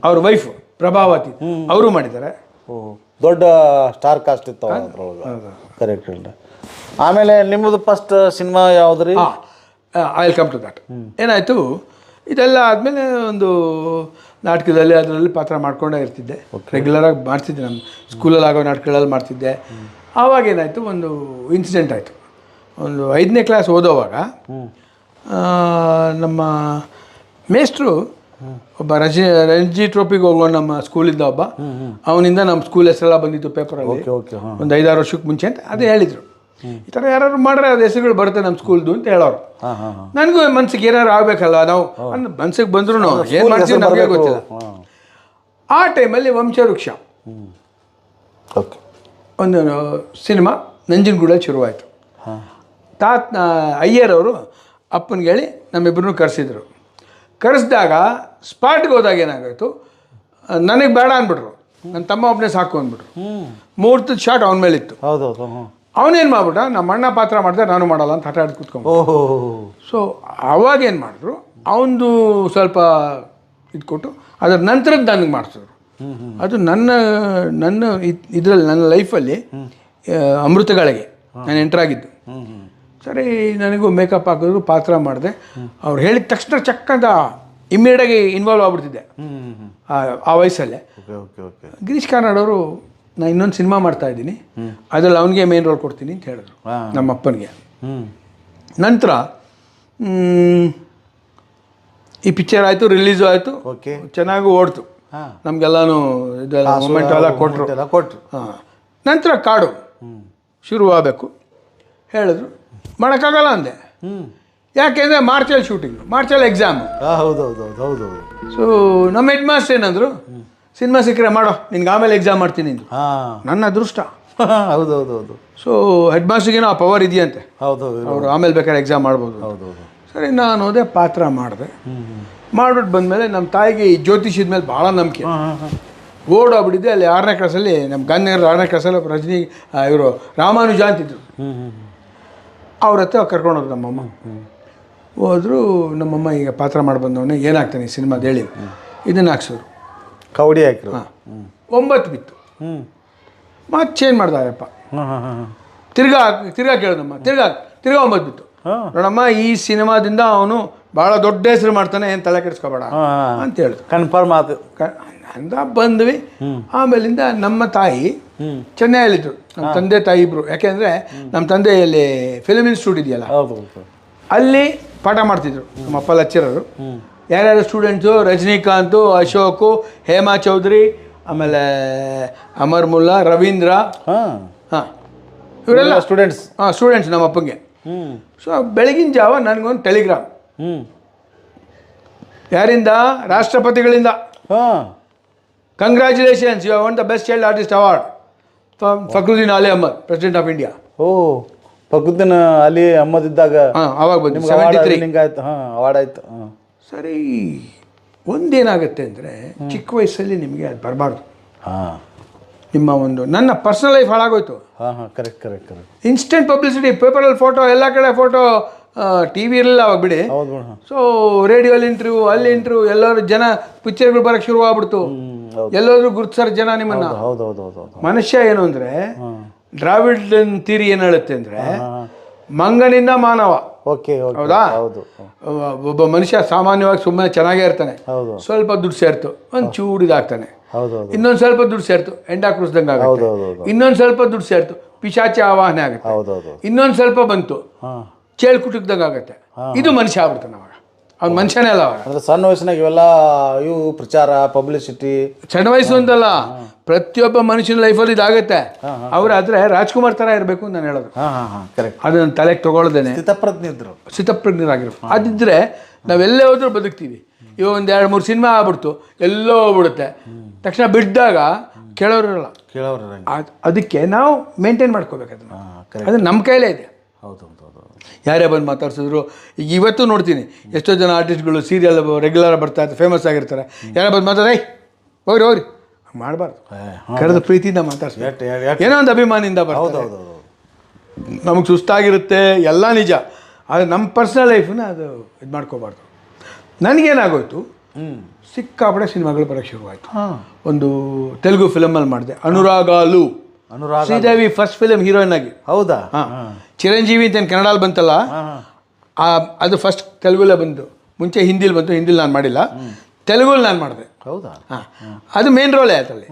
ಅವ್ರ ವೈಫ್ ಪ್ರಭಾವತಿ ಅವರು ಮಾಡಿದ್ದಾರೆ. ದೊಡ್ಡ ಸ್ಟಾರ್ ಕಾಸ್ಟ್ ಇತ್ತು ಕರೆಕ್ಟ್. ಆಮೇಲೆ ನಿಮ್ಮದು ಫಸ್ಟ್ ಸಿನಿಮಾ ಯಾವುದ್ರಿ? I will come to that. ಏನಾಯಿತು, ಇದೆಲ್ಲ ಆದಮೇಲೆ ಒಂದು ನಾಟಕದಲ್ಲಿ ಅದರಲ್ಲಿ ಪಾತ್ರ ಮಾಡ್ಕೊಂಡೇ ಇರ್ತಿದ್ದೆ. ರೆಗ್ಯುಲರಾಗಿ ಮಾಡ್ತಿದ್ದೆ, ನಮ್ಮ ಸ್ಕೂಲಲ್ಲಿ ಆಗೋ ನಾಟಕಗಳಲ್ಲಿ ಮಾಡ್ತಿದ್ದೆ. ಆವಾಗ ಏನಾಯಿತು, ಒಂದು ಇನ್ಸಿಡೆಂಟ್ ಆಯಿತು. ಒಂದು 5ನೇ ಕ್ಲಾಸ್ ಓದೋವಾಗ ನಮ್ಮ ಮೇಷ್ಟ್ರು ಒಬ್ಬ ರಣಜಿ ಟ್ರೋಫಿಗೆ ಹೋಗೋ ನಮ್ಮ ಸ್ಕೂಲಿಂದ ಒಬ್ಬ, ಅವನಿಂದ ನಮ್ಮ ಸ್ಕೂಲ್ ಹೆಸರೆಲ್ಲ ಬಂದಿತ್ತು ಪೇಪರಲ್ಲಿ ಒಂದು 5-6 ವರ್ಷಕ್ಕೆ ಮುಂಚೆ ಅಂತ. ಅದೇ ಹೇಳಿದರು, ಈ ಥರ ಯಾರು ಮಾಡ್ರೆ ಅದು ಹೆಸರುಗಳು ಬರುತ್ತೆ ನಮ್ಮ ಸ್ಕೂಲ್ದು ಅಂತ ಹೇಳೋರು. ನನಗೂ ಮನ್ಸಿಗೆ ಏನಾರು ಆಗಬೇಕಲ್ಲ, ನಾವು ಮನ್ಸಿಗೆ ಬಂದ್ರು ಏನು ಮಾಡ್ತೀವಿ ನಮಗೆ ಗೊತ್ತಿಲ್ಲ. ಆ ಟೈಮಲ್ಲಿ ವಂಶವೃಕ್ಷ ಓಕೆ ಒಂದು ಸಿನಿಮಾ ನಂಜನಗೂಡಲ್ಲಿ ಶುರುವಾಯಿತು. ಅಯ್ಯರವರು ಅಪ್ಪನಿಗೆ ಹೇಳಿ ನಮ್ಮಿಬ್ಬರನ್ನೂ ಕರೆಸಿದ್ರು. ಕರೆಸಿದಾಗ ಸ್ಪಾಟ್ಗೆ ಹೋದಾಗ ಏನಾಗೋಯ್ತು, ನನಗೆ ಬೇಡ ಅಂದ್ಬಿಟ್ರು, ನನ್ನ ತಮ್ಮ ಒಬ್ಬನೇ ಸಾಕು ಅಂದ್ಬಿಟ್ರು. ಮುಹೂರ್ತದ ಶಾಟ್ ಅವನ ಮೇಲಿತ್ತು. ಹೌದೌದು. ಅವನೇನು ಮಾಡ್ಬಿಟ್ಟ, ನಮ್ಮ ಅಣ್ಣ ಪಾತ್ರ ಮಾಡಿದೆ ನಾನು ಮಾಡಲ್ಲ ಅಂತ ಹಠ ಆಡಿ ಕೂತ್ಕೊಂಡು. ಓಹೋ. ಸೊ ಅವಾಗೇನು ಮಾಡಿದ್ರು, ಅವನದು ಸ್ವಲ್ಪ ಇದು ಕೊಟ್ಟು ಅದರ ನಂತರದ್ದು ನನಗೆ ಮಾಡಿಸಿದ್ರು. ಅದು ನನ್ನ ಇದರಲ್ಲಿ ನನ್ನ ಲೈಫಲ್ಲಿ ಅಮೃತಗಳಿಗೆ ನಾನು ಎಂಟ್ರಾಗಿದ್ದು. ಸರಿ, ನನಗೂ ಮೇಕಪ್ ಹಾಕಿದ್ರು, ಪಾತ್ರ ಮಾಡಿದೆ. ಅವ್ರು ಹೇಳಿದ ತಕ್ಷಣ ಚಕ್ಕಂತ ಇಮ್ಮಿಡಿಯಾಗಿ ಇನ್ವಾಲ್ವ್ ಆಗ್ಬಿಡ್ತಿದ್ದೆ ಆ ವಯಸ್ಸಲ್ಲೇ. ಗಿರೀಶ್ ಕಾರ್ನಾಡ್ ಅವರು, ನಾನು ಇನ್ನೊಂದು ಸಿನಿಮಾ ಮಾಡ್ತಾಯಿದ್ದೀನಿ, ಅದರಲ್ಲಿ ಅವನಿಗೆ ಮೇನ್ ರೋಲ್ ಕೊಡ್ತೀನಿ ಅಂತ ಹೇಳಿದ್ರು ನಮ್ಮ ಅಪ್ಪನಿಗೆ. ನಂತರ ಈ ಪಿಕ್ಚರ್ ಆಯಿತು, ರಿಲೀಸು ಆಯಿತು, ಚೆನ್ನಾಗೂ ಓಡ್ತು. ನಮಗೆಲ್ಲನೂ ಇದೆಲ್ಲ ಮೂಮೆಂಟ್ ಎಲ್ಲ ಕೊಟ್ಟರು. ನಂತರ ಕಾಡು ಶುರುವಾಗಬೇಕು ಹೇಳಿದ್ರು. ಮಾಡೋಕ್ಕಾಗಲ್ಲ ಅಂದೆ. ಯಾಕೆಂದರೆ ಮಾರ್ಚಲ್ಲಿ ಶೂಟಿಂಗು, ಮಾರ್ಚಲ್ಲಿ ಎಕ್ಸಾಮು. ಹೌದು. ಸೊ ನಮ್ಮ ಹೆಡ್ ಮಾಸ್ಟರ್ ಏನಂದರು, ಸಿನಿಮಾ ಸಿಕ್ಕರೆ ಮಾಡೋ, ನಿನ್ಗೆ ಆಮೇಲೆ ಎಕ್ಸಾಮ್ ಮಾಡ್ತೀನಿ ಅಂದರು. ನನ್ನ ಅದೃಷ್ಟ. ಹೌದು. ಸೊ ಹೆಡ್ ಮಾಸ್ಟರ್ಗೇನೋ ಆ ಪವರ್ ಇದೆಯಂತೆ. ಅವರು ಆಮೇಲೆ ಬೇಕಾದ್ರೆ ಎಕ್ಸಾಮ್ ಮಾಡ್ಬೋದು. ಸರಿ, ನಾನು ಹೋದೆ, ಪಾತ್ರ ಮಾಡಿದೆ. ಮಾಡ್ಬಿಟ್ಟು ಬಂದಮೇಲೆ ನಮ್ಮ ತಾಯಿಗೆ ಈ ಜ್ಯೋತಿಷದ ಮೇಲೆ ಭಾಳ ನಂಬಿಕೆ. ಓಡೋಗ್ಬಿಟ್ಟಿದ್ದೆ. ಅಲ್ಲಿ 6ನೇ ಕ್ಲಾಸಲ್ಲಿ, ನಮ್ಮ ಗಾಂಧಿನಗರ 6ನೇ ಕ್ಲಾಸಲ್ಲಿ ರಜನಿ ಇವರು ರಾಮಾನುಜ ಅಂತಿದ್ರು. ಅವ್ರ ಹತ್ರ ಕರ್ಕೊಂಡೋದ್ರು ನಮ್ಮಮ್ಮ. ಹೋದ್ರು. ನಮ್ಮಮ್ಮ ಈಗ ಪಾತ್ರ ಮಾಡಿ ಬಂದವನೇ ಏನಾಗ್ತಾನೆ ಈ ಸಿನಿಮಾದ ಹೇಳಿ, ಇದನ್ನು ಹಾಕ್ಸೋರು. ಕವಡಿ ಹಾಕಿರು. 9 ಬಿತ್ತು. ಮತ್ತೆ ಚೇಂಜ್ ಮಾಡ್ದಾಗಪ್ಪ. ತಿರ್ಗಾ ಕೇಳಿದಮ್ಮ, ತಿರ್ಗಾ 9 ಬಿತ್ತು. ನೋಡಮ್ಮ, ಈ ಸಿನಿಮಾದಿಂದ ಅವನು ಭಾಳ ದೊಡ್ಡ ಹೆಸರು ಮಾಡ್ತಾನೆ, ಏನು ತಲೆ ಕೆಡಿಸ್ಕೋಬೇಡ ಅಂತ ಹೇಳಿದ್ರು. ಕನ್ಫರ್ಮ್ ಆತು ಅಂತ ಬಂದ್ವಿ. ಆಮೇಲಿಂದ ನಮ್ಮ ತಾಯಿ ಚೆನ್ನೈಯಲ್ಲಿದ್ದರು, ನಮ್ಮ ತಂದೆ ತಾಯಿ ಇಬ್ಬರು. ಯಾಕೆಂದರೆ ನಮ್ಮ ತಂದೆಯಲ್ಲಿ ಫಿಲ್ಮ್ ಇನ್ಸ್ಟಿಟ್ಯೂಟ್ ಇದೆಯಲ್ಲ, ಅಲ್ಲಿ ಪಾಠ ಮಾಡ್ತಿದ್ರು ನಮ್ಮ ಅಪ್ಪ ಲೆಕ್ಚರರು. ಯಾರ್ಯಾರು ಸ್ಟೂಡೆಂಟ್ಸು, ರಜನಿಕಾಂತು, ಅಶೋಕು, ಹೇಮಾ ಚೌಧರಿ, ಆಮೇಲೆ ಅಮರ್ ಮುಲ್ಲಾ, ರವೀಂದ್ರ, ಇವರೆಲ್ಲ ಸ್ಟೂಡೆಂಟ್ಸ್ ನಮ್ಮ ಅಪ್ಪಂಗೆ. ಸೊ ಬೆಳಗಿನ ಜಾವ ನನಗೊಂದು ಟೆಲಿಗ್ರಾಮ್. ಯಾರಿಂದ? ರಾಷ್ಟ್ರಪತಿಗಳಿಂದ. Congratulations, you have won the best child artist award from Fakhruddin Ali Ahmed, president of India. Fakhruddin Ali Ahmed ಇದ್ದಾಗ ಅವಾಗ ಬಂದು 73 ಅವಾರ್ಡ್ ಆಯ್ತು. ಸರಿ, ಒಂದೇನಾಗುತ್ತೆ ಅಂದರೆ, ಚಿಕ್ಕ ವಯಸ್ಸಲ್ಲಿ ನಿಮಗೆ ಅದು ಬರಬಾರ್ದು. ನಿಮ್ಮ ನನ್ನ ಪರ್ಸನಲ್ ಲೈಫ್ ಹಾಳಾಗೋಯ್ತು. ಕರೆಕ್ಟ್. ಇನ್ಸ್ಟೆಂಟ್ ಪಬ್ಲಿಸಿಟಿ, ಪೇಪರಲ್ಲಿ ಫೋಟೋ, ಎಲ್ಲ ಕಡೆ ಫೋಟೋ. ಟಿ ವಿ ಇರಲಿಲ್ಲ ಅವಾಗ ಬಿಡಿ. ಸೊ ರೇಡಿಯೋಲ್ಲಿ ಇಂಟರ್ವ್ಯೂ, ಅಲ್ಲಿ ಇಂಟರ್ವ್ಯೂ, ಎಲ್ಲರೂ ಜನ ಪಿಕ್ಚರ್ಗಳು ಬರೋಕ್ಕೆ ಶುರು ಆಗ್ಬಿಡ್ತು. ಎಲ್ಲರೂ ಗುರುತಿಸೋರು ಜನ ನಿಮ್ಮನ್ನು. ಮನುಷ್ಯ ಏನು ಅಂದರೆ, ಡ್ರಾವಿಡನ್ ಥಿಯರಿ ಏನು ಹೇಳುತ್ತೆ ಅಂದರೆ, ಮಂಗನಿಂದ ಮಾನವ. ಹೌದಾ? ಒಬ್ಬ ಮನುಷ್ಯ ಸಾಮಾನ್ಯವಾಗಿ ಸುಮ್ಮನೆ ಚೆನ್ನಾಗೇ ಇರ್ತಾನೆ. ಸ್ವಲ್ಪ ದುಡ್ಡು ಸೇರ್ತು, ಒಂದು ಚೂರು ಇದಾಗ್ತಾನೆ. ಇನ್ನೊಂದು ಸ್ವಲ್ಪ ದುಡ್ಡು ಸೇರ್ತು, ಎಂಡ ಕ್ರೂಸ್ದಂಗೆ ಆಗುತ್ತೆ. ಇನ್ನೊಂದು ಸ್ವಲ್ಪ ದುಡ್ಡು ಸೇರ್ತು, ಪಿಶಾಚಿ ಆವಾಹನೆ ಆಗುತ್ತೆ. ಇನ್ನೊಂದು ಸ್ವಲ್ಪ ಬಂತು, ಚೇಳು ಕುಟುಕ್ದಂಗೆ ಆಗುತ್ತೆ. ಇದು ಮನುಷ್ಯ ಆಗ್ಬಿಡ್ತಾನೆ ಅವಾಗ. ಅವ್ನು ಮನುಷ್ಯನೇ ಅಲ್ಲ ಅವಾಗ. ಅಂದರೆ ಸಣ್ಣ ವಯಸ್ಸಿನಾಗ ಇವೆಲ್ಲ ಇವು ಪ್ರಚಾರ, ಪಬ್ಲಿಸಿಟಿ. ಸಣ್ಣ ವಯಸ್ಸು ಅಂತಲ್ಲ, ಪ್ರತಿಯೊಬ್ಬ ಮನುಷ್ಯನ ಲೈಫಲ್ಲಿ ಇದಾಗುತ್ತೆ. ಅವರಾದರೆ ರಾಜ್ಕುಮಾರ್ ಥರ ಇರಬೇಕು ಅಂತ ನಾನು ಹೇಳೋದು. ಅದು ನನ್ನ ತಲೆಗೆ ತೊಗೊಳ್ದೇನೆ ಸ್ಥಿತಪ್ರಜ್ಞರಾಗಿರ್ಬೇಕು. ಅದಿದ್ದರೆ ನಾವೆಲ್ಲೇ ಹೋದ್ರೂ ಬದುಕ್ತೀವಿ. ಇವಾಗ ಒಂದು 2-3 ಸಿನಿಮಾ ಆಗ್ಬಿಡ್ತು, ಎಲ್ಲೋ ಹೋಗ್ಬಿಡುತ್ತೆ. ತಕ್ಷಣ ಬಿಡ್ದಾಗ ಕೇಳೋರಿರಲ್ಲ. ಅದಕ್ಕೆ ನಾವು ಮೇಂಟೈನ್ ಮಾಡ್ಕೋಬೇಕು ಅದನ್ನು. ಅದು ನಮ್ಮ ಕೈಲೇ ಇದೆ. ಯಾರೇ ಬಂದು ಮಾತಾಡ್ಸಿದ್ರು. ಈಗ ಇವತ್ತು ನೋಡ್ತೀನಿ, ಎಷ್ಟೋ ಜನ ಆರ್ಟಿಸ್ಟ್ಗಳು ಸೀರಿಯಲ್ ರೆಗ್ಯುಲರ್ ಬರ್ತಾ ಇರ್ತಾರೆ, ಫೇಮಸ್ ಆಗಿರ್ತಾರೆ. ಯಾರೇ ಬಂದು ಮಾತಾಡ, ಹೋಗ್ರಿ ಮಾಡಬಾರ್ದು. ಕರೆದು ಪ್ರೀತಿಯಿಂದ ಮಾತಾಡ್ಸ್ಬೇಕು. ಏನೋ ಒಂದು ಅಭಿಮಾನಿಯಿಂದ ಬರ್ತದೆ. ನಮಗೆ ಸುಸ್ತಾಗಿರುತ್ತೆ, ಎಲ್ಲ ನಿಜ. ಆದರೆ ನಮ್ಮ ಪರ್ಸ್ನಲ್ ಲೈಫನ್ನ ಅದು ಇದು ಮಾಡ್ಕೋಬಾರ್ದು. ನನಗೇನಾಗೋಯ್ತು, ಸಿಕ್ಕಾಪಡೆ ಸಿನಿಮಾಗಳು ಬರೋಕ್ಕೆ ಶುರುವಾಯಿತು. ಒಂದು ತೆಲುಗು ಫಿಲಮಲ್ಲಿ ಮಾಡಿದೆ, ಅನುರಾಗಾಲು. ಶ್ರೀದೇವಿ ಫಸ್ಟ್ ಫಿಲಮ್ ಹೀರೋಯಿನ್ ಆಗಿ. ಹೌದಾ? ಚಿರಂಜೀವಿ ಅಂತ ಕನ್ನಡಲ್ಲಿ ಬಂತಲ್ಲ, ಅದು ಫಸ್ಟ್ ತೆಲುಗಲ್ಲೇ ಬಂತು. ಮುಂಚೆ ಹಿಂದಿಲಿ ಬಂತು, ಹಿಂದಿಲಿ ನಾನು ಮಾಡಿಲ್ಲ, ತೆಲುಗಲ್ಲಿ ನಾನು ಮಾಡಿದೆ. ಹೌದಾ? ಅದು ಮೇನ್ ರೋಲೇ ಆಯ್ತಲ್ಲಿ.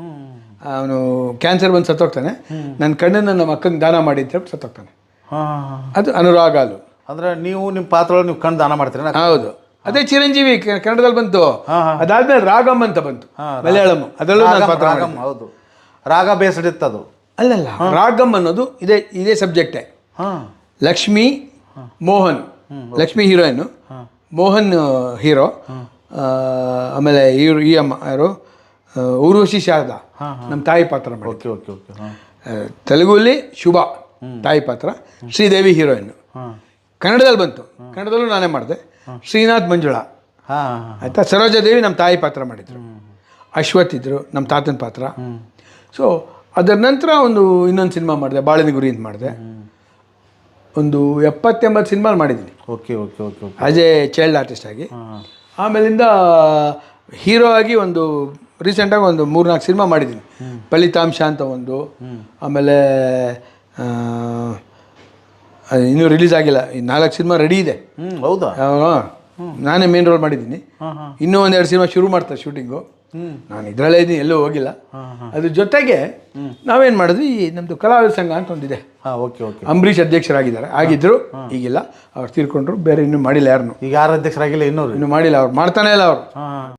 ಅವನು ಕ್ಯಾನ್ಸರ್ ಬಂದು ಸತ್ತೋಗ್ತಾನೆ. ನನ್ನ ಕಣ್ಣನ್ನು ನಮ್ಮ ಅಕ್ಕಂಗೆ ದಾನ ಮಾಡಿ ಅಂತ ಹೇಳ್ಬಿಟ್ಟು ಸತ್ತೋಗ್ತಾನೆ. ಅದು ಅನುರಾಗಾಲು. ಅಂದರೆ ನೀವು ನಿಮ್ಮ ಪಾತ್ರಗಳು ನೀವು ಕಣ್ಣು ದಾನ ಮಾಡ್ತೀರ? ಹೌದು. ಅದೇ ಚಿರಂಜೀವಿ ಕನ್ನಡದಲ್ಲಿ ಬಂತು. ಅದಾದ್ಮೇಲೆ ರಾಗಮ್ ಅಂತ ಬಂತು ಮಲಯಾಳಂ. ಅದರಲ್ಲೂ ನಾನು ಪಾತ್ರ. ಹೌದು, ರಾಗ ಬೇಸ್ಡ್ ಇತ್ತು ಅದು. ಅಲ್ಲಲ್ಲ, ರಾಗಮ್ ಅನ್ನೋದು ಇದೇ ಸಬ್ಜೆಕ್ಟೇ. Lakshmi Mohan, Lakshmi heroine, Mohan hero. ಆಮೇಲೆ ಈ ಅಮ್ಮ ಯಾರು, ಊರ್ವಶಿ ಶಾರದಾ ನಮ್ಮ ತಾಯಿ ಪಾತ್ರ ಮಾಡಿ. ಓಕೆ ಓಕೆ ಓಕೆ ಹಾಂ ತೆಲುಗುಲಿ ಶುಭ ತಾಯಿ ಪಾತ್ರ, ಶ್ರೀದೇವಿ ಹೀರೋಯಿನ್ನು. ಹಾಂ ಕನ್ನಡದಲ್ಲಿ ಬಂತು, ಕನ್ನಡದಲ್ಲೂ ನಾನೇ ಮಾಡಿದೆ. ಶ್ರೀನಾಥ್ ಮಂಜುಳಾ ಹಾಂ ಆಯಿತಾ. ಸರೋಜಾದೇವಿ ನಮ್ಮ ತಾಯಿ ಪಾತ್ರ ಮಾಡಿದರು. ಅಶ್ವಥ್ ಇದ್ದರು ನಮ್ಮ ತಾತನ ಪಾತ್ರ. ಸೊ ಅದರ ನಂತರ ಇನ್ನೊಂದು ಸಿನಿಮಾ ಮಾಡಿದೆ, ಬಾಳಿನ ಗುರಿ ಅಂತ ಮಾಡಿದೆ. ಒಂದು 70-80 ಸಿನಿಮಾ ಮಾಡಿದ್ದೀನಿ okay okay okay okay as A child artist ಆಗಿ. ಹಾಂ ಆಮೇಲಿಂದ ಹೀರೋ ಆಗಿ ರೀಸೆಂಟಾಗಿ ಒಂದು 3-4 ಸಿನಿಮಾ ಮಾಡಿದ್ದೀನಿ. ಫಲಿತಾಂಶ ಅಂತ ಒಂದು, ಆಮೇಲೆ ಇನ್ನೂ ರಿಲೀಸ್ ಆಗಿಲ್ಲ. ಈ 4 ಸಿನಿಮಾ ರೆಡಿ ಇದೆ. ಹೌದಾ? ನಾನೇ ಮೇನ್ ರೋಲ್ ಮಾಡಿದ್ದೀನಿ. ಇನ್ನೂ 1-2 ಸಿನಿಮಾ ಶುರು ಮಾಡ್ತಾರೆ ಶೂಟಿಂಗು. ನಾನು ಇದರಲ್ಲೇ ಇದ್ದೀನಿ, ಎಲ್ಲೂ ಹೋಗಿಲ್ಲ. ಅದ್ರ ಜೊತೆಗೆ ನಾವೇನು ಮಾಡಿದ್ವಿ, ನಮ್ಮದು ಕಲಾವಿದ ಸಂಘ ಅಂತ ಒಂದಿದೆ. ಹಾಂ ಓಕೆ ಓಕೆ ಅಂಬರೀಷ್ ಅಧ್ಯಕ್ಷರಾಗಿದ್ದಾರೆ, ಆಗಿದ್ದರು, ಈಗಿಲ್ಲ. ಅವ್ರು ತೀರ್ಕೊಂಡ್ರು. ಬೇರೆ ಇನ್ನೂ ಮಾಡಿಲ್ಲ ಯಾರನ್ನು. ಈಗ ಯಾರು ಅಧ್ಯಕ್ಷರಾಗಿಲ್ಲ ಇನ್ನೂ ಇನ್ನೂ ಮಾಡಿಲ್ಲ, ಅವ್ರು ಮಾಡ್ತಾನೇ ಇಲ್ಲ ಅವರು. ಹಾಂ